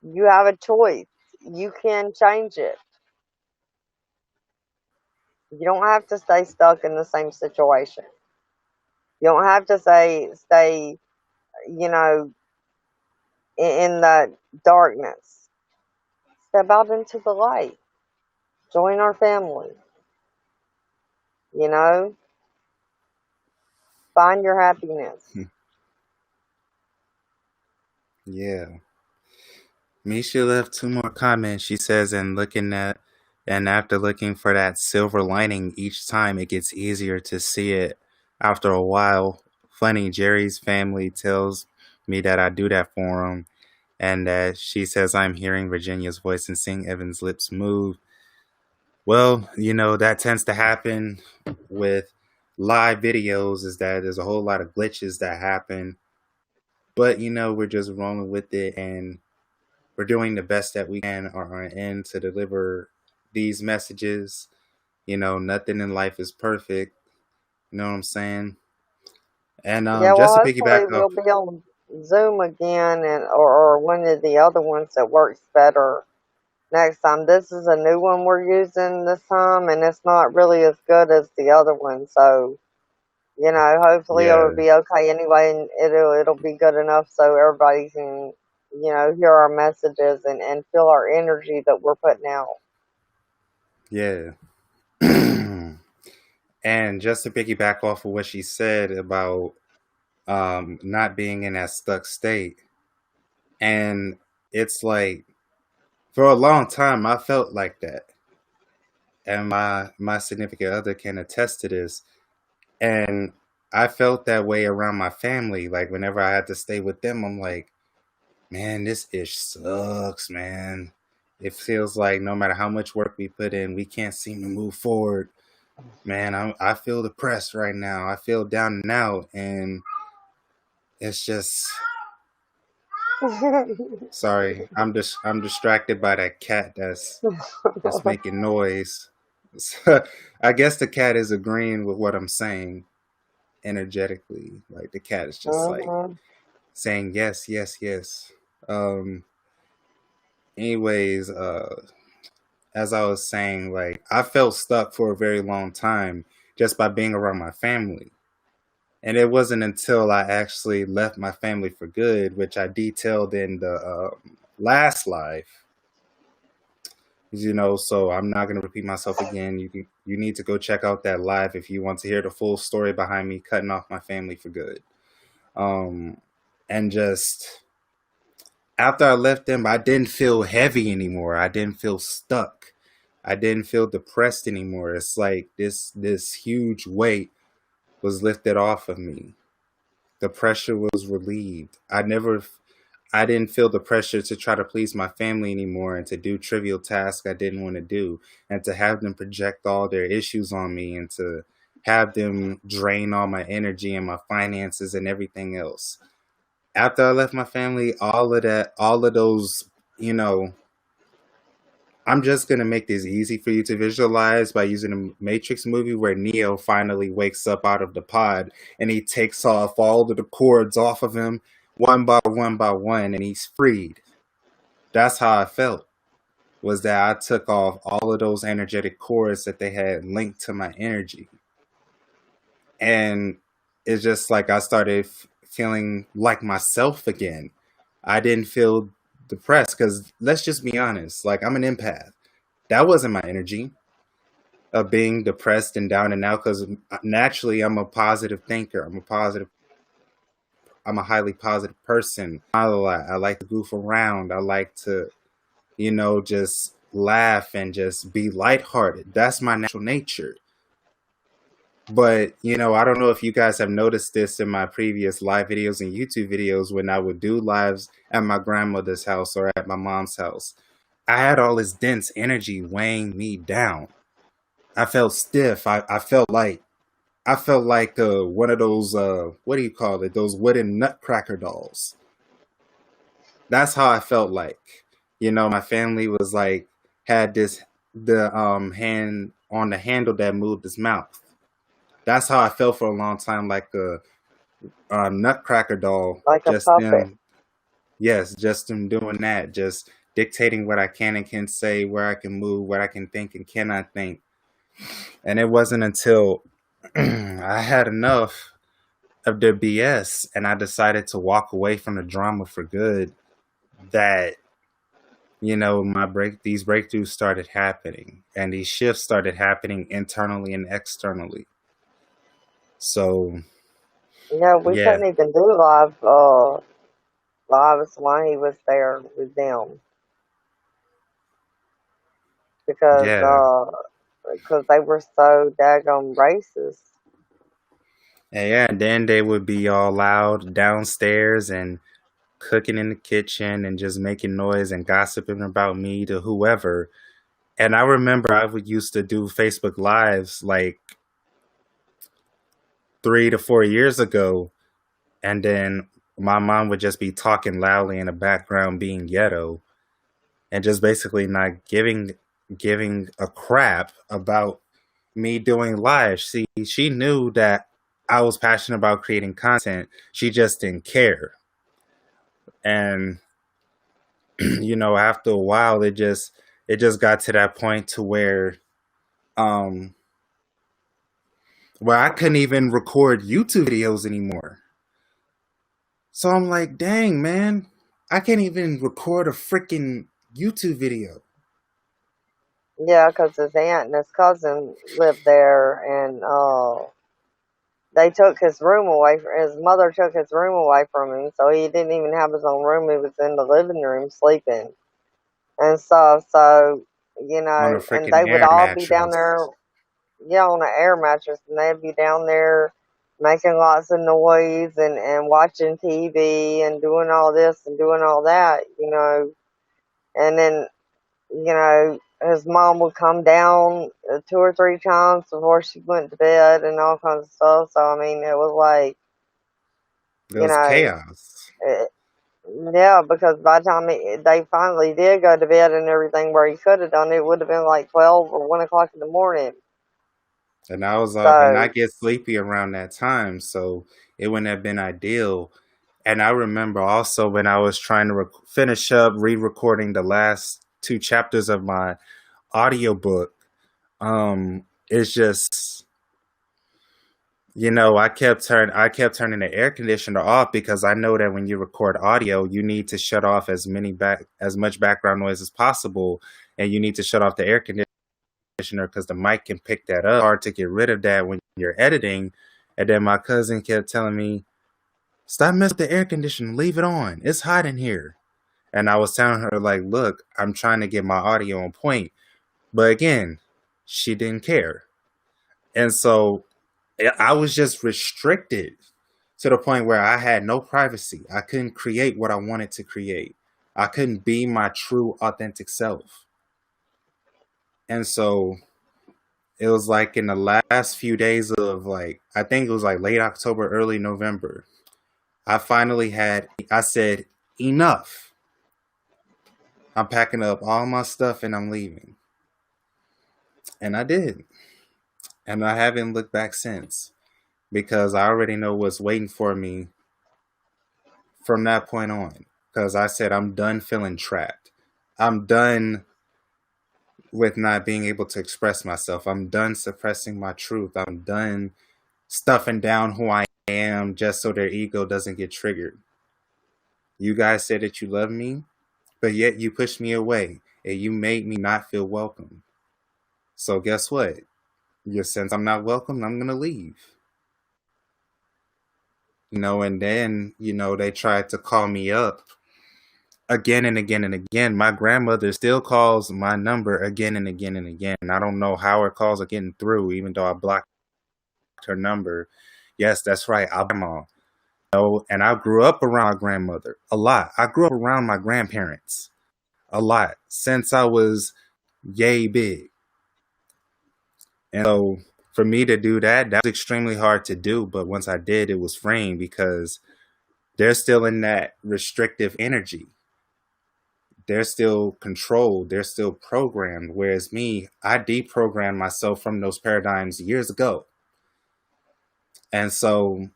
You have a choice. You can change it. You don't have to stay stuck in the same situation. You don't have to stay, you know, in that darkness. Step out into the light. Join our family. You know, find your happiness. Yeah. Misha left two more comments. She says, and after looking for that silver lining each time, it gets easier to see it after a while. Funny, Jerry's family tells me that I do that for him, and that she says I'm hearing Virginia's voice and seeing Evan's lips move. Well, that tends to happen with live videos, is that there's a whole lot of glitches that happen, but we're just rolling with it, and we're doing the best that we can on our end to deliver these messages. Nothing in life is perfect. You know what I'm saying? And Yeah, just well, to hopefully piggyback off, we'll be on Zoom again, or one of the other ones that works better next time. This is a new one we're using this time, and it's not really as good as the other one. So, hopefully it'll yeah, be okay anyway, and it'll be good enough so everybody can, hear our messages and feel our energy that we're putting out. yeah. And just to piggyback off of what she said about not being in that stuck state, and it's like for a long time I felt like that, and my significant other can attest to this. And I felt that way around my family. Like whenever I had to stay with them, I'm like, man, this ish sucks, man. It feels like no matter how much work we put in, we can't seem to move forward. Man, I feel depressed right now. I feel down and out, and it's just sorry. I'm distracted by that cat that's making noise. So, I guess the cat is agreeing with what I'm saying energetically. Like the cat is just like Mhm. saying yes, yes, yes. Um anyways, as I was saying, like I felt stuck for a very long time just by being around my family. And it wasn't until I actually left my family for good, which I detailed in the last live. So I'm not going to repeat myself again. You need to go check out that live if you want to hear the full story behind me cutting off my family for good. Um, and just After I left them, I didn't feel heavy anymore. I didn't feel stuck. I didn't feel depressed anymore. It's like this huge weight was lifted off of me. The pressure was relieved. I didn't feel the pressure to try to please my family anymore and to do trivial tasks I didn't want to do and to have them project all their issues on me and to have them drain all my energy and my finances and everything else. After I left my family, all of those, you know, I'm just gonna make this easy for you to visualize by using a Matrix movie where Neo finally wakes up out of the pod and he takes off all of the cords off of him one by one and he's freed. That's how I felt. Was that I took off all of those energetic cords that they had linked to my energy. And it's just like I started feeling like myself again. I didn't feel depressed because let's just be honest, like I'm an empath. That wasn't my energy of being depressed and down and out because naturally I'm a positive thinker. I'm a highly positive person. I like to goof around. I like to, just laugh and just be lighthearted. That's my natural nature. But, I don't know if you guys have noticed this in my previous live videos and YouTube videos when I would do lives at my grandmother's house or at my mom's house. I had all this dense energy weighing me down. I felt stiff. I felt like one of those what do you call it? Those wooden nutcracker dolls. That's how I felt like. My family was like had this the hand on the handle that moved his mouth. That's how I felt for a long time, like a nutcracker doll. like a Just puppet. them, yes, just them doing that, just dictating what I can and can't say, where I can move, what I can think and cannot think. And it wasn't until I had enough of the BS and I decided to walk away from the drama for good that these breakthroughs started happening and these shifts started happening internally and externally. So We yeah, couldn't even do lives while he was there with them because yeah. they were so daggone racist. And yeah, and then they would be all loud downstairs and cooking in the kitchen and just making noise and gossiping about me to whoever. And I remember I would used to do Facebook Lives like 3 to 4 years ago, and then my mom would just be talking loudly in the background, being ghetto, and just basically not giving a crap about me doing live. She knew that I was passionate about creating content. She just didn't care. And after a while it just got to that point to um where I couldn't even record YouTube videos anymore. So I'm like, dang man, I can't even record a freaking YouTube video. Yeah, because his aunt and his cousin lived there, and they took his room away. His mother took his room away from him, so he didn't even have his own room. He was in the living room sleeping and stuff. So On a and freaking they would air all be down mattress. there, yeah, on an air mattress, and they'd be down there making lots of noise and watching TV and doing all this and doing all that. And then his mom would come down 2 or 3 times before she went to bed and all kinds of stuff. So, I mean, it was like, It you was know, chaos. it, yeah, because by the time they finally did go to bed and everything where he could have done it, would have been like 12 or 1 o'clock in the morning. And I So, get sleepy around that time, so it wouldn't have been ideal. And I remember also when I was trying to finish up re-recording the last two chapters of my audiobook, it's just I kept turning the air conditioner off because I know that when you record audio, you need to shut off as much background noise as possible, and you need to shut off the air conditioner because the mic can pick that up. It's hard to get rid of that when you're editing. And then my cousin kept telling me, "Stop messing with the air conditioner. Leave it on. It's hot in here." And I was telling her, like, look, I'm trying to get my audio on point. But again, she didn't care. And so I was just restricted to the point where I had no privacy. I couldn't create what I wanted to create. I couldn't be my true authentic self. And so it was like in the last few days of, like, I think it was like late October, early November, I said, enough. I'm packing up all my stuff and I'm leaving. And I did. And I haven't looked back since because I already know what's waiting for me from that point on. Because I said, I'm done feeling trapped. I'm done with not being able to express myself. I'm done suppressing my truth. I'm done stuffing down who I am just so their ego doesn't get triggered. You guys said that you love me, but yet you pushed me away and you made me not feel welcome. So guess what? Since I'm not welcome, I'm gonna leave. And then, they tried to call me up again and again and again. My grandmother still calls my number again and again and again. I don't know how her calls are getting through, even though I blocked her number. Yes, that's right. I'm on. And I grew up around my grandmother a lot. I grew up around my grandparents a lot since I was yay big. And so for me to do that was extremely hard to do. But once I did, it was freeing because they're still in that restrictive energy. They're still controlled. They're still programmed. Whereas me, I deprogrammed myself from those paradigms years ago. And so,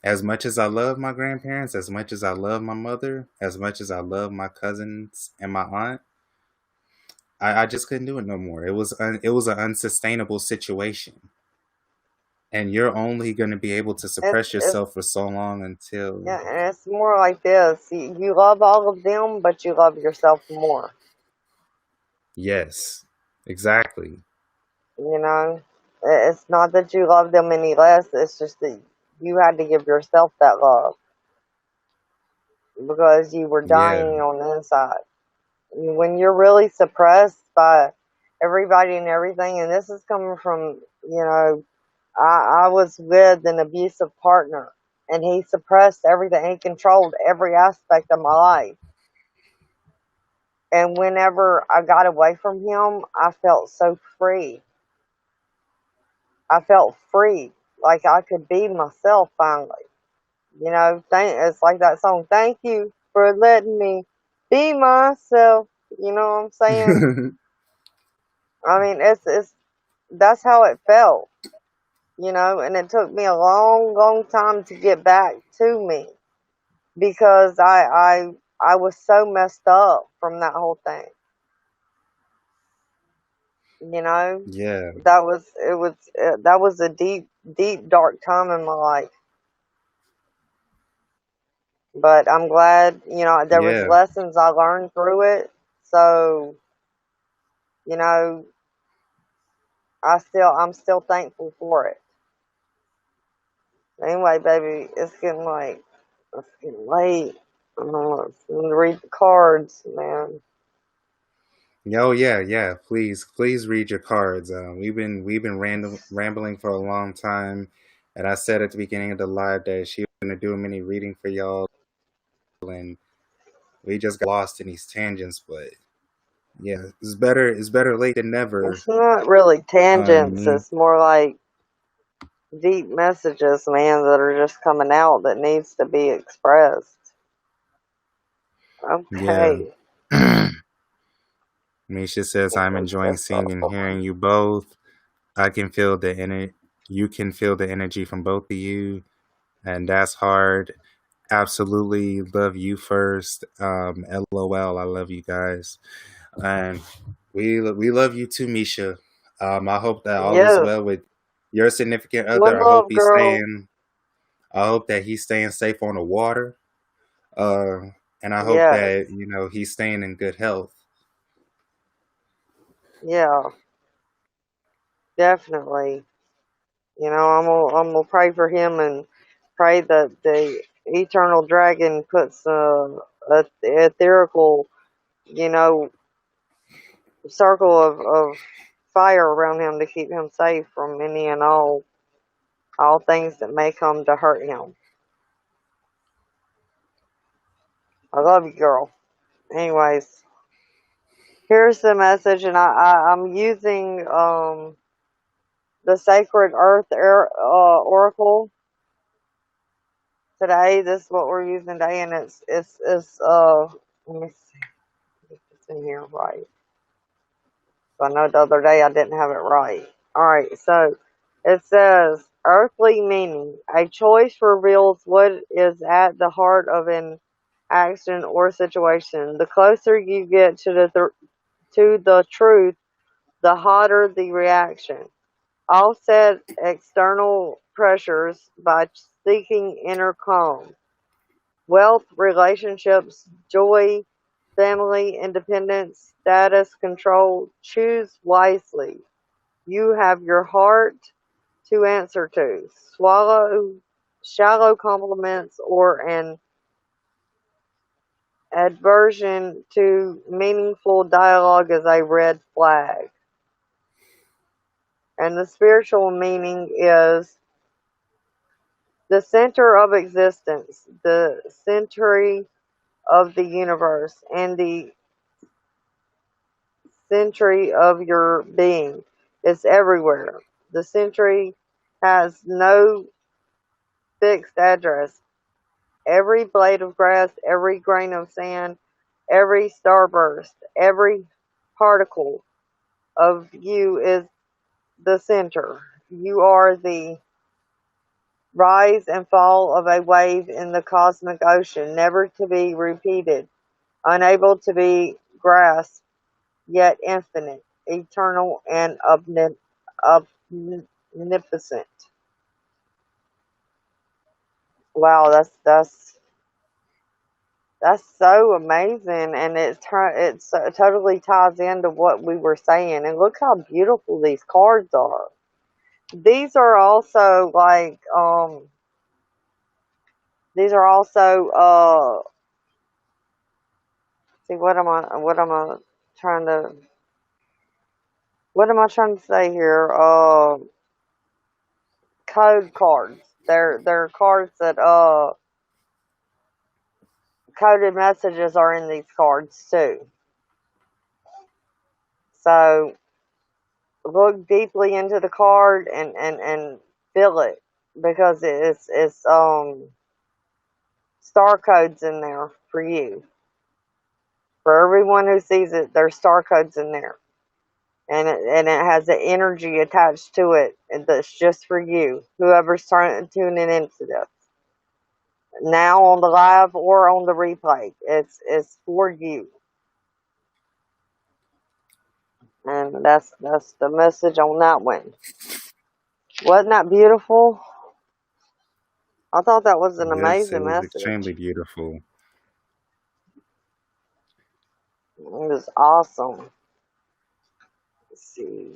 as much as I love my grandparents, as much as I love my mother, as much as I love my cousins and my aunt, I just couldn't do it no more. It was an unsustainable situation, and you're only going to be able to suppress It's yourself for so long until yeah, and it's more like this. You love all of them, but you love yourself more. yes, exactly, You know, it's not that you love them any less. It's just that you had to give yourself that love because you were yeah, dying on the inside. When you're really suppressed by everybody and everything, and this is coming from, I was with an abusive partner, and he suppressed everything. He controlled every aspect of my life. And whenever I got away from him, I felt so free. I felt free, like I could be myself finally. It's like that song. Thank you for letting me be myself. You know what I'm saying? I mean, it's that's how it felt. And it took me a long, long time to get back to me because I was so messed up from that whole thing. You know, yeah, that was a deep, deep, dark time in my life. But I'm glad, there was yeah, lessons I learned through it. So, you know, I'm still thankful for it. Anyway, baby, it's getting late. Let's read the cards, man. oh yeah, yeah. Please read your cards. We've been rambling for a long time, and I said at the beginning of the live that she was gonna do a mini reading for y'all, and we just got lost in these tangents. But yeah, it's better late than never. It's not really tangents. Me, It's more like deep messages, man, that are just coming out that needs to be expressed. yeah. Okay. Misha says, Let I'm me enjoying just seeing and hearing you both. I can feel the energy. You can feel the energy from both of you, and that's hard. Absolutely love you first. LOL. I love you guys, and we love you too, Misha. I hope that all is Yes. well with your significant One other. love, girl. I hope that he's staying safe on the water. Uh, and I hope Yes. that he's staying in good health. Yeah, definitely. I'm gonna pray for him and pray that the eternal dragon puts ethereal, you know, circle of fire around him to keep him safe from any and all things that may come to hurt him. I love you, girl. Anyways, here's the message, and I'm using the Sacred Earth Oracle today. This is what we're using today, and it's let me see if it's in here right. I know the other day I didn't have it right. Alright, so it says earthly meaning. A choice reveals what is at the heart of an action or situation. The closer you get to the truth, the hotter the reaction. Offset external pressures by seeking inner calm. Wealth, relationships, joy, family, independence, status, control. Choose wisely. You have your heart to answer to. Swallow shallow compliments or an aversion to meaningful dialogue as a red flag. And the spiritual meaning is the center of existence, the century of the universe, and the century of your being. It's everywhere. The century has no fixed address. Every blade of grass, every grain of sand, every starburst, every particle of you is the center. You are the rise and fall of a wave in the cosmic ocean, never to be repeated, unable to be grasped, yet infinite, eternal, and omnipotent. Wow, that's so amazing, and it's totally ties into what we were saying. And look how beautiful these cards are. These are also like these are also see trying to what am I trying to say here? Code cards. They're cards that coded messages are in these cards too. So look deeply into the card and feel it because it's star codes in there for you. For everyone who sees it, there's star codes in there. And it has an energy attached to it that's just for you. Whoever's tuning into this. Now on the live or on the replay. It's for you. And that's the message on that one. Wasn't that beautiful? I thought that was an Yes, it amazing was message. extremely beautiful. It was awesome. Let's see.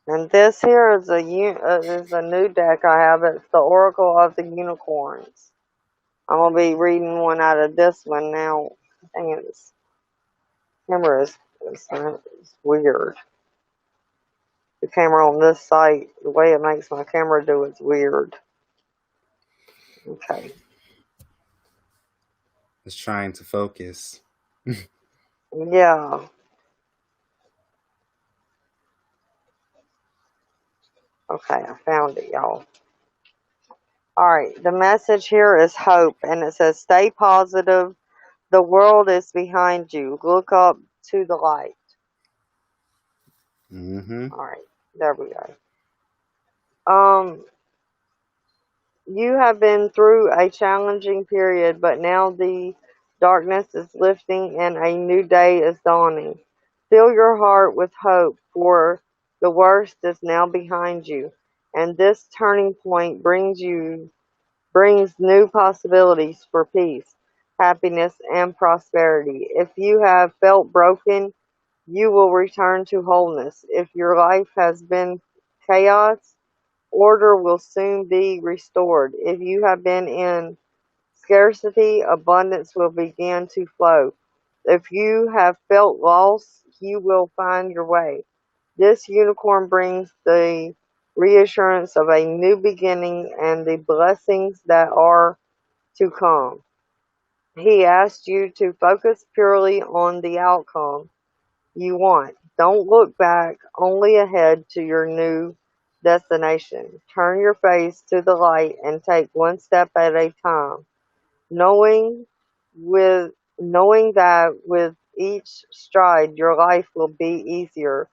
And this here is a new deck I have. It's the Oracle of the Unicorns. I'm gonna be reading one out of this one now. Dang it, this camera is weird. The camera on this site, the way it makes my camera do it's weird. Okay. It's trying to focus. Yeah. Okay, I found it, y'all. Alright, the message here is hope, and it says stay positive. The world is behind you. Look up to the light. Mm-hmm. Alright, there we go. You have been through a challenging period, but now the darkness is lifting and a new day is dawning. Fill your heart with hope, for the worst is now behind you, and this turning point brings new possibilities for peace, happiness, and prosperity. If you have felt broken, you will return to wholeness. If your life has been chaos, order will soon be restored. If you have been in scarcity, abundance will begin to flow. If you have felt lost, you will find your way. This unicorn brings the reassurance of a new beginning and the blessings that are to come. He asks you to focus purely on the outcome you want. Don't look back, only ahead to your new destination. Turn your face to the light and take one step at a time, knowing with knowing that with each stride your life will be easier.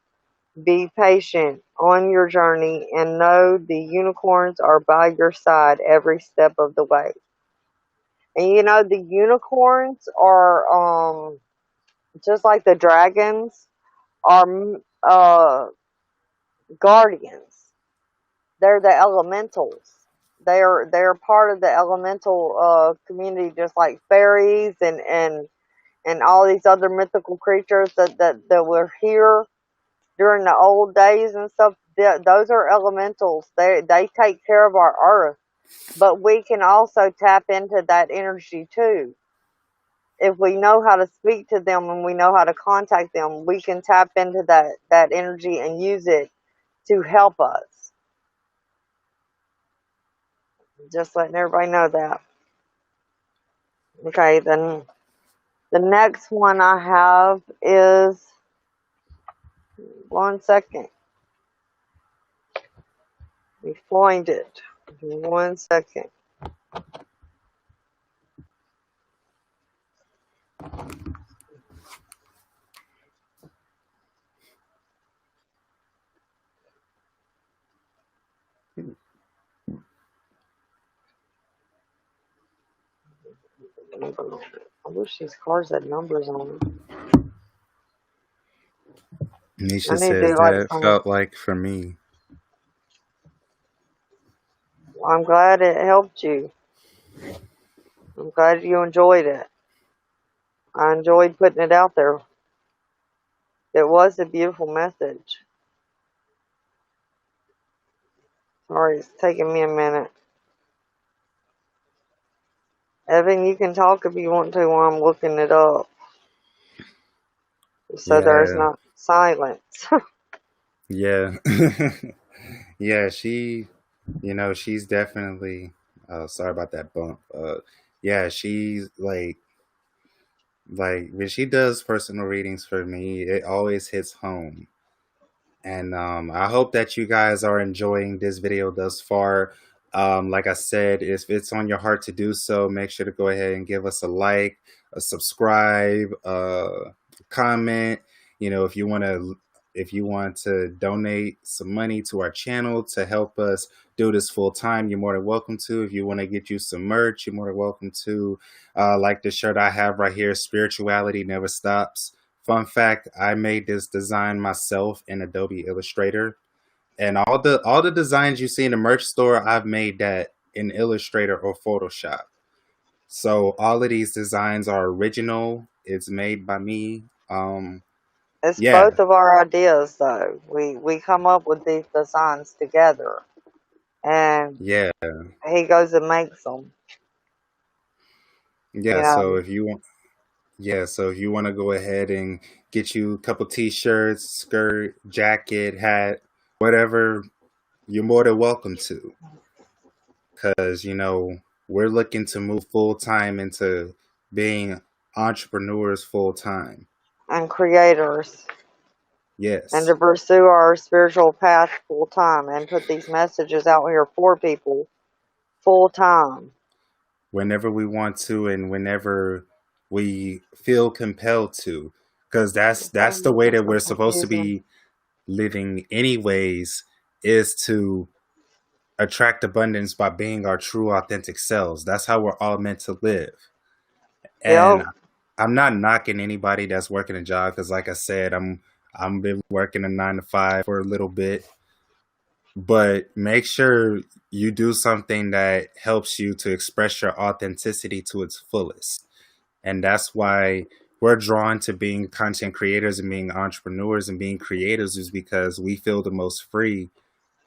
Be patient on your journey and know the unicorns are by your side every step of the way. And the unicorns are just like the dragons are guardians. They're the elementals. They're part of the elemental community, just like fairies and all these other mythical creatures that were here during the old days and stuff. Those are elementals. They take care of our earth, but we can also tap into that energy too. If we know how to speak to them and we know how to contact them, we can tap into that energy and use it to help us. Just letting everybody know that. Okay, then the next one I have is 1 second. We find it. 1 second. I wish these cards had numbers on them. I Nisha need to says do like that some. felt like for me. I'm glad it helped you. I'm glad you enjoyed it. I enjoyed putting it out there. It was a beautiful message. Sorry, it's taking me a minute. Evan, you can talk if you want to while I'm looking it up. So there's Yeah, not silence. yeah, yeah. She's definitely. Oh, sorry about that bump. Yeah, she's like when she does personal readings for me, it always hits home. And I hope that you guys are enjoying this video thus far. Like I said, if it's on your heart to do so, make sure to go ahead and give us a like, a subscribe, comment. If you want to donate some money to our channel to help us do this full time, you're more than welcome to. If you want to get you some merch, you're more than welcome to. Like the shirt I have right here, Spirituality Never Stops. Fun fact, I made this design myself in Adobe Illustrator. And all the designs you see in the merch store, I've made that in Illustrator or Photoshop. So all of these designs are original. It's made by me. It's Yeah, both of our ideas, though. We come up with these designs together, and yeah, he goes and makes them. yeah. So if you want to go ahead and get you a couple t-shirts, skirt, jacket, hat, whatever, you're more than welcome to. Because we're looking to move full time into being entrepreneurs full time. And creators, and Yes. to pursue our spiritual path full time, and put these messages out here for people full time. Whenever we want to and whenever we feel compelled to, because that's the way That's that so we're supposed to confusing. be living anyways, is to attract abundance by being our true authentic selves. That's how we're all meant to live. And Yep, I'm not knocking anybody that's working a job, because like I said, I'm been working a 9 to 5 for a little bit. But make sure you do something that helps you to express your authenticity to its fullest. And that's why we're drawn to being content creators and being entrepreneurs and being creators is because we feel the most free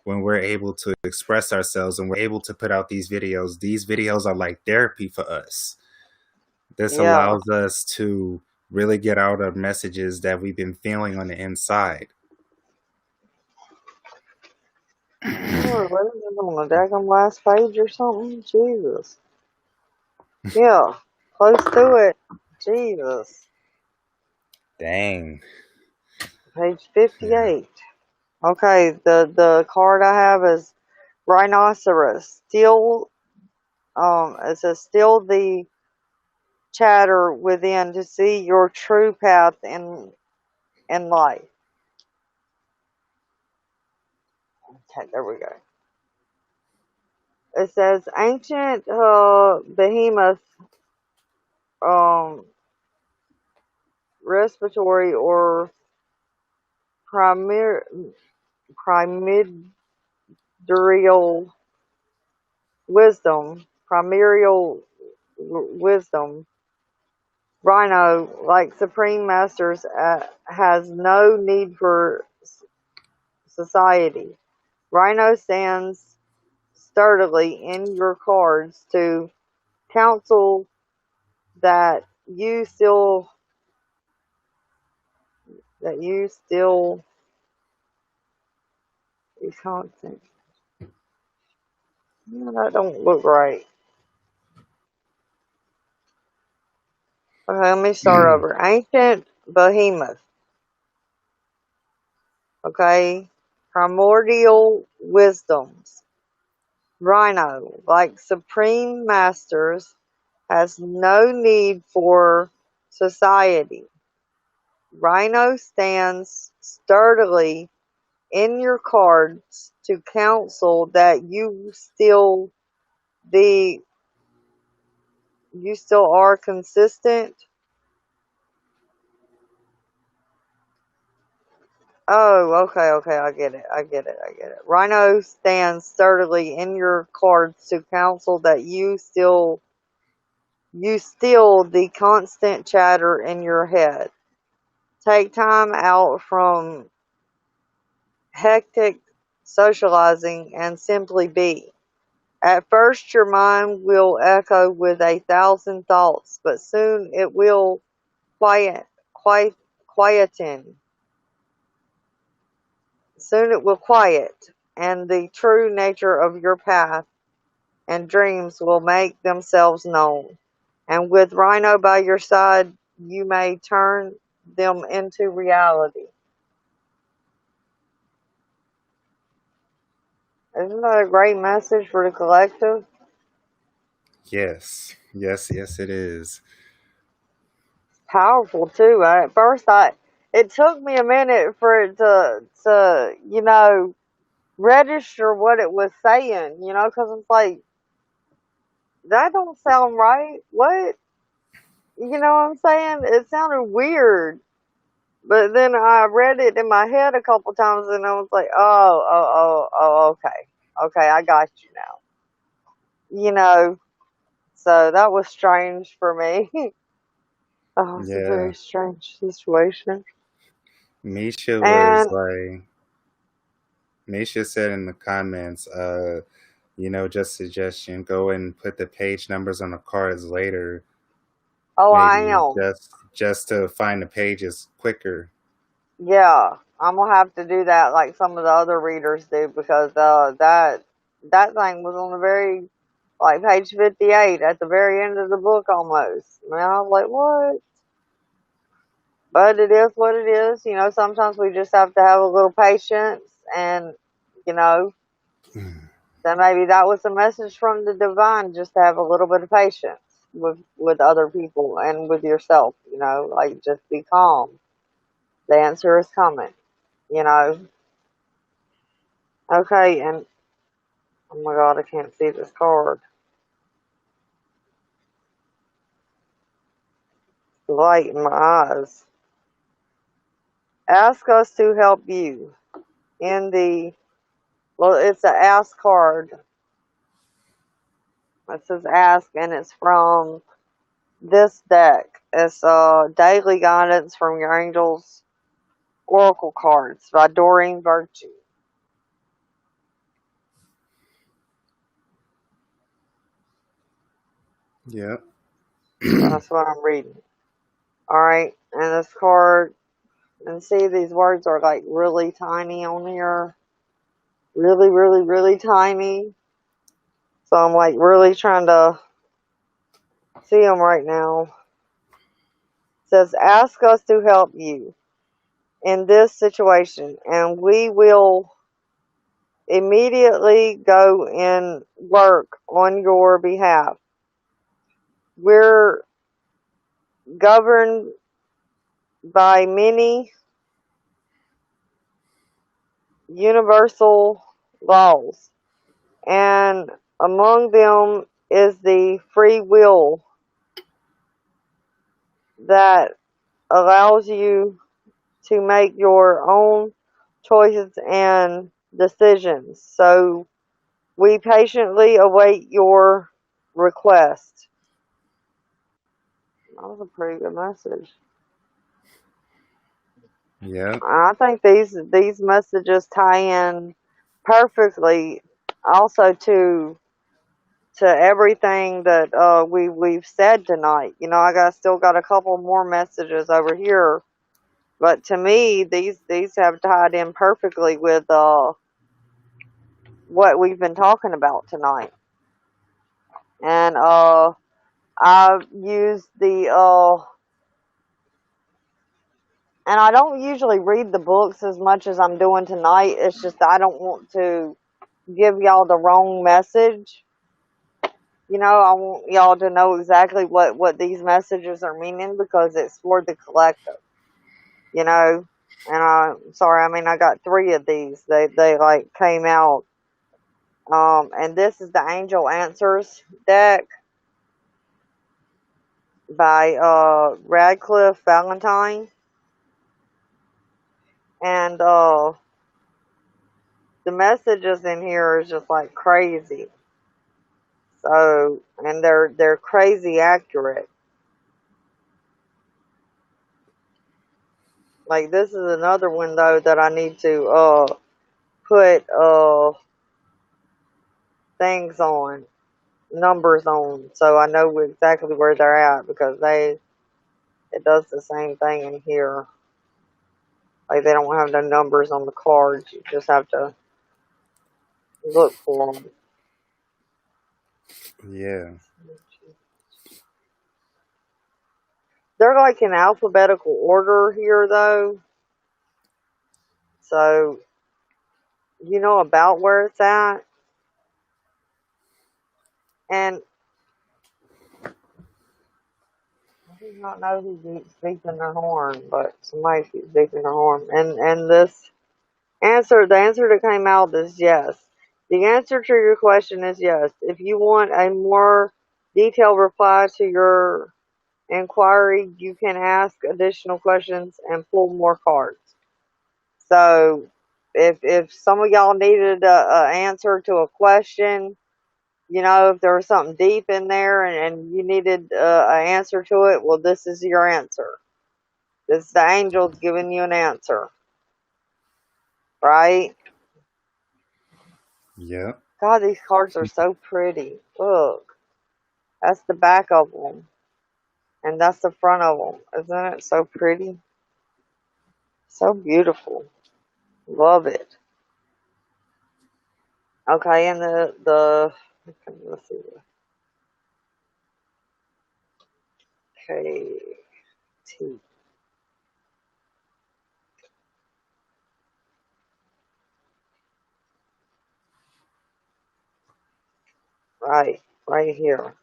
when we're able to express ourselves and we're able to put out these videos. These videos are like therapy for us. This Yeah. allows us to really get out our messages that we've been feeling on the inside. Oh, what is it on the daggum last page or something? Jesus. Yeah. Close to it. Jesus. Dang. Page Yeah. 58. Okay, the card I have is rhinoceros. Still, it says still the chatter within to see your true path in life. Okay, there we go. It says ancient behemoth, um, respiratory or primar- primordial wisdom, Rhino, like Supreme Masters, has no need for society. Rhino stands sturdily in your cards to counsel that you still is constant. No, that don't look right. Okay, let me start over. Ancient behemoth. Okay, primordial wisdoms. Rhino, like supreme masters, has no need for society. Rhino stands sturdily in your cards to counsel that the you still are consistent. Oh, okay, okay, I get it. Rhino stands sturdily in your cards to counsel that you still the constant chatter in your head. Take time out from hectic socializing and simply be. At first, your mind will echo with 1,000 thoughts, but soon it will quiet, quiet, quieten. Soon it will quiet, and the true nature of your path and dreams will make themselves known. And with Rhino by your side, you may turn them into reality. Isn't that a great message for the collective? Yes. Yes, yes, it is. Powerful too. At first, it took me a minute for it to register what it was saying. Because it's like that don't sound right. What? You know what I'm saying? It sounded weird. But then I read it in my head a couple times, and I was like, okay, okay, I got you now. You know, so that was strange for me. Oh, it's a Yeah. very strange situation. Misha was And like, Misha said in the comments, just suggestion, go and put the page numbers on the cards later. oh, I Maybe am. just to find the pages quicker. Yeah, I'm gonna have to do that like some of the other readers do because that thing was on the very like page 58 at the very end of the book almost. Man, I was like, what? But it is what it is. Sometimes we just have to have a little patience and you know, then maybe that was a message from the divine just to have a little bit of patience with other people and with yourself, like just be calm. The answer is coming, you know. Okay, and oh my god, I can't see this card. The light in my eyes. Ask us to help you in well, it's an ask card. It says ask, and it's from this deck. It's daily guidance from your angels oracle cards by Doreen Virtue. Yeah. So that's what I'm reading. Alright, and this card, and see these words are like really tiny on here. Really, really, really tiny. So I'm like really trying to see them right now. It says, ask us to help you in this situation, and we will immediately go and work on your behalf. We're governed by many universal laws, and among them is the free will that allows you to make your own choices and decisions. So we patiently await your request. That was a pretty good message. Yeah. I think these messages tie in perfectly also to everything that we've said tonight. You know, still got a couple more messages over here, but to me these have tied in perfectly with what we've been talking about tonight. And I've used the and I don't usually read the books as much as I'm doing tonight. It's just I don't want to give y'all the wrong message. You know, I want y'all to know exactly what these messages are meaning because it's for the collective. You know, and I'm sorry. I mean, I got three of these. They like came out. And this is the Angel Answers deck by Radcliffe Valentine, and the messages in here is just like crazy. So, and they're crazy accurate. Like this is another one though that I need to put things on, numbers on, so I know exactly where they're at because it does the same thing in here. Like they don't have the numbers on the cards. You just have to look for them. Yeah. They're like in alphabetical order here though, so you know about where it's at. And I do not know who keeps beeping their horn, but somebody keeps beeping their horn. And this the answer that came out is yes. The answer to your question is yes. If you want a more detailed reply to your inquiry, you can ask additional questions and pull more cards. So, if some of y'all needed a answer to a question, you know, if there was something deep in there and you needed an answer to it, well, this is your answer. This is the angels giving you an answer, right? Yeah. God, these cards are so pretty. Look, that's the back of them, and that's the front of them. Isn't it so pretty? So beautiful. Love it. Okay, and okay, let's see. Okay, T. Right here.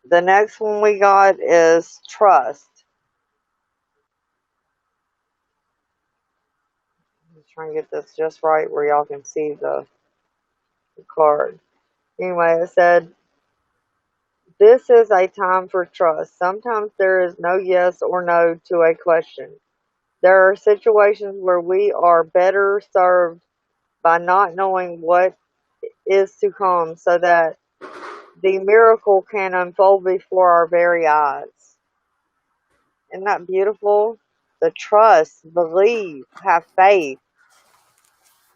The next one we got is trust. I'm trying to get this just right where y'all can see the card. Anyway, it said, this is a time for trust. Sometimes there is no yes or no to a question. There are situations where we are better served by not knowing what is to come so that the miracle can unfold before our very eyes. Isn't that beautiful? The trust, believe, have faith,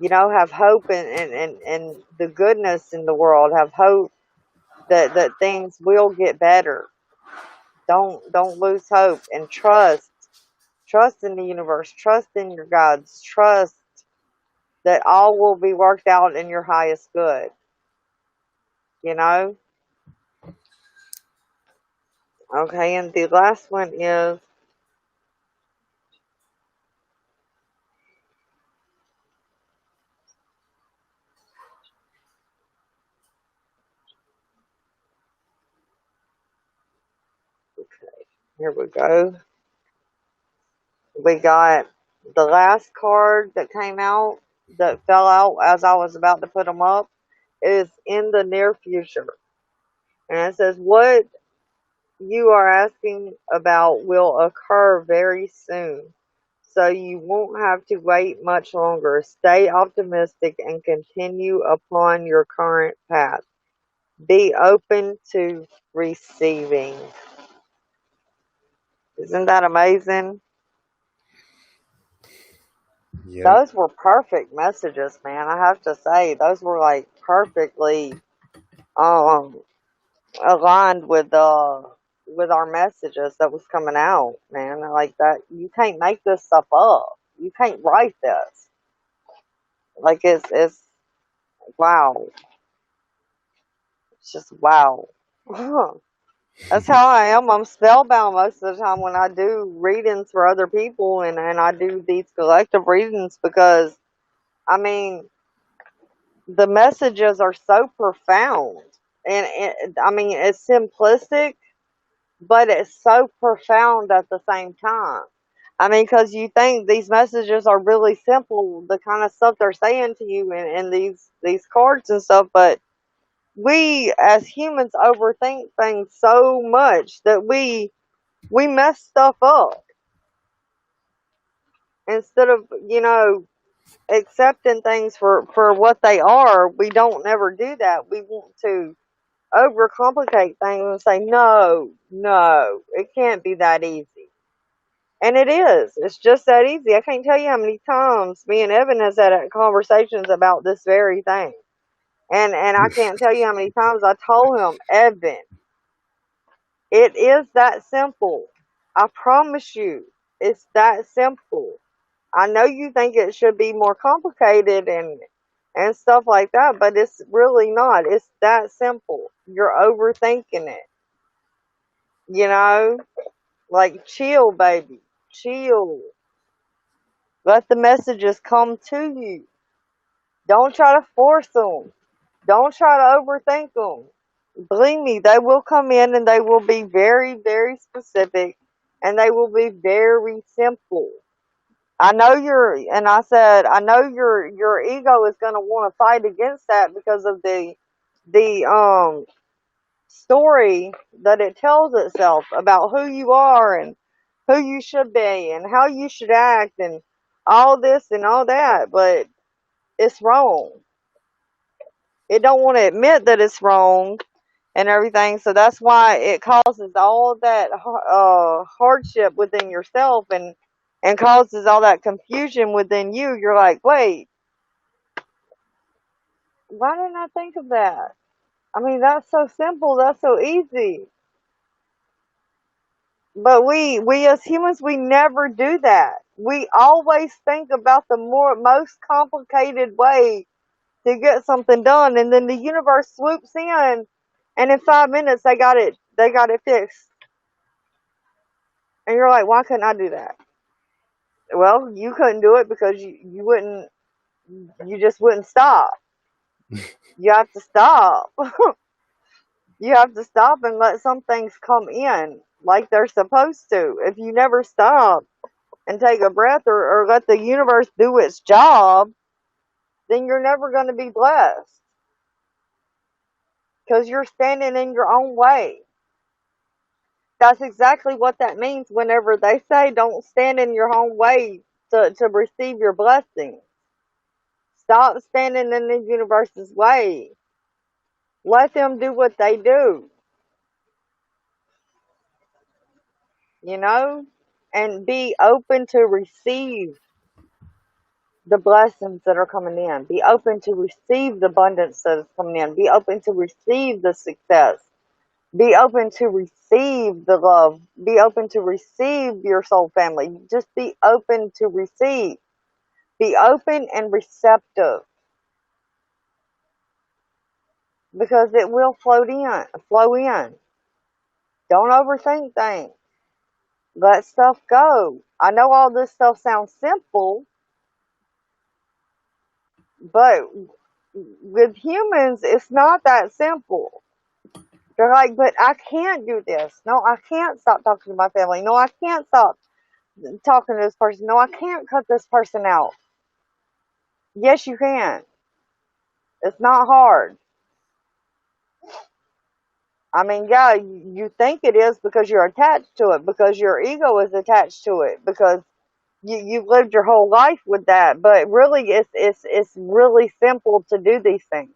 have hope and the goodness in the world, have hope that things will get better. Don't lose hope and trust. Trust in the universe, trust in your gods, trust that all will be worked out in your highest good, you know? Okay, and the last one is, here we go. We got the last card that came out, that fell out as I was about to put them up, is in the near future. And it says, what you are asking about will occur very soon. So you won't have to wait much longer. Stay optimistic and continue upon your current path. Be open to receiving. Isn't that amazing? Yep. Those were perfect messages, man. I have to say, those were like perfectly um aligned with our messages that was coming out, man. Like that, you can't make this stuff up. You can't write this. Like it's wow. It's just wow. That's how I am. I'm spellbound most of the time when I do readings for other people, and I do these collective readings because I mean the messages are so profound, and I mean it's simplistic, but it's so profound at the same time. I mean, because you think these messages are really simple, the kind of stuff they're saying to you in these cards and stuff, but we as humans overthink things so much that we mess stuff up instead of accepting things for what they are. We don't never do that. We want to overcomplicate things and say no, it can't be that easy. And it is. It's just that easy. I can't tell you how many times me and Evan has had conversations about this very thing. And I can't tell you how many times I told him, Evan, it is that simple. I promise you, it's that simple. I know you think it should be more complicated and stuff like that, but it's really not. It's that simple. You're overthinking it. You know, like chill, baby, chill. Let the messages come to you. Don't try to force them. Don't try to overthink them. Believe me, they will come in and they will be very, very specific and they will be very simple. I said, I know your ego is going to want to fight against that because of the story that it tells itself about who you are and who you should be and how you should act and all this and all that, but it's wrong. It don't want to admit that it's wrong and everything, so that's why it causes all that hardship within yourself and causes all that confusion within you. You're like, wait, why didn't I think of that? I mean, that's so simple, that's so easy. But we as humans, we never do that. We always think about the most complicated way to get something done, and then the universe swoops in, and in 5 minutes they got it fixed. And you're like, why couldn't I do that? Well, you couldn't do it because you just wouldn't stop. You have to stop. You have to stop and let some things come in like they're supposed to. If you never stop and take a breath or let the universe do its job, then you're never going to be blessed because you're standing in your own way. That's exactly what that means whenever they say don't stand in your own way to receive your blessing. Stop standing in the universe's way. Let them do what they do, you know, and be open to receive the blessings that are coming in. Be open to receive the abundance that is coming in. Be open to receive the success. Be open to receive the love. Be open to receive your soul family. Just be open to receive. Be open and receptive because it will float in, flow in. Don't overthink things. Let stuff go. I know all this stuff sounds simple, but with humans, it's not that simple. They're like, but I can't do this. No, I can't stop talking to my family. No, I can't stop talking to this person. No, I can't cut this person out. Yes, you can. It's not hard. I mean, yeah, you think it is because you're attached to it, because your ego is attached to it, because you've lived your whole life with that. But really, it's really simple to do these things.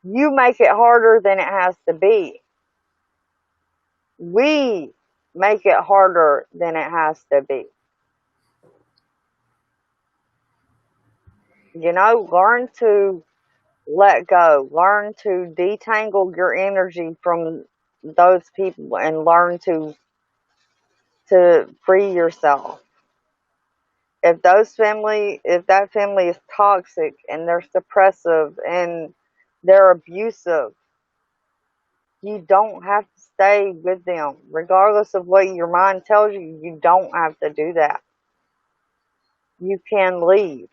You make it harder than it has to be. We make it harder than it has to be. Learn to let go. Learn to detangle your energy from those people and learn to free yourself. If that family is toxic and they're suppressive and they're abusive, you don't have to stay with them. Regardless of what your mind tells you, you don't have to do that. You can leave,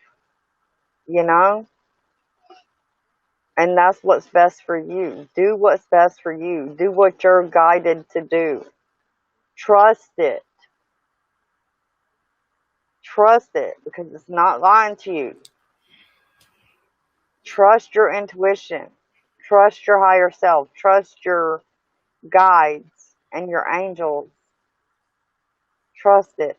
you know? And that's what's best for you. Do what's best for you. Do what you're guided to do. Trust it. Trust it because it's not lying to you. Trust your intuition. Trust your higher self. Trust your guides and your angels. Trust it.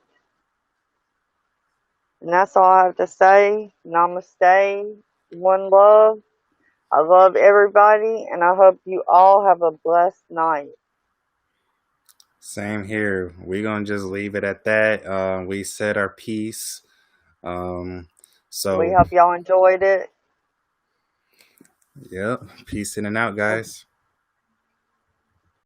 And that's all I have to say. Namaste. One love. I love everybody, and I hope you all have a blessed night. Same here. We're gonna just leave it at that. We said our piece. Um, We so hope y'all enjoyed it. yep. Peace in and out, guys.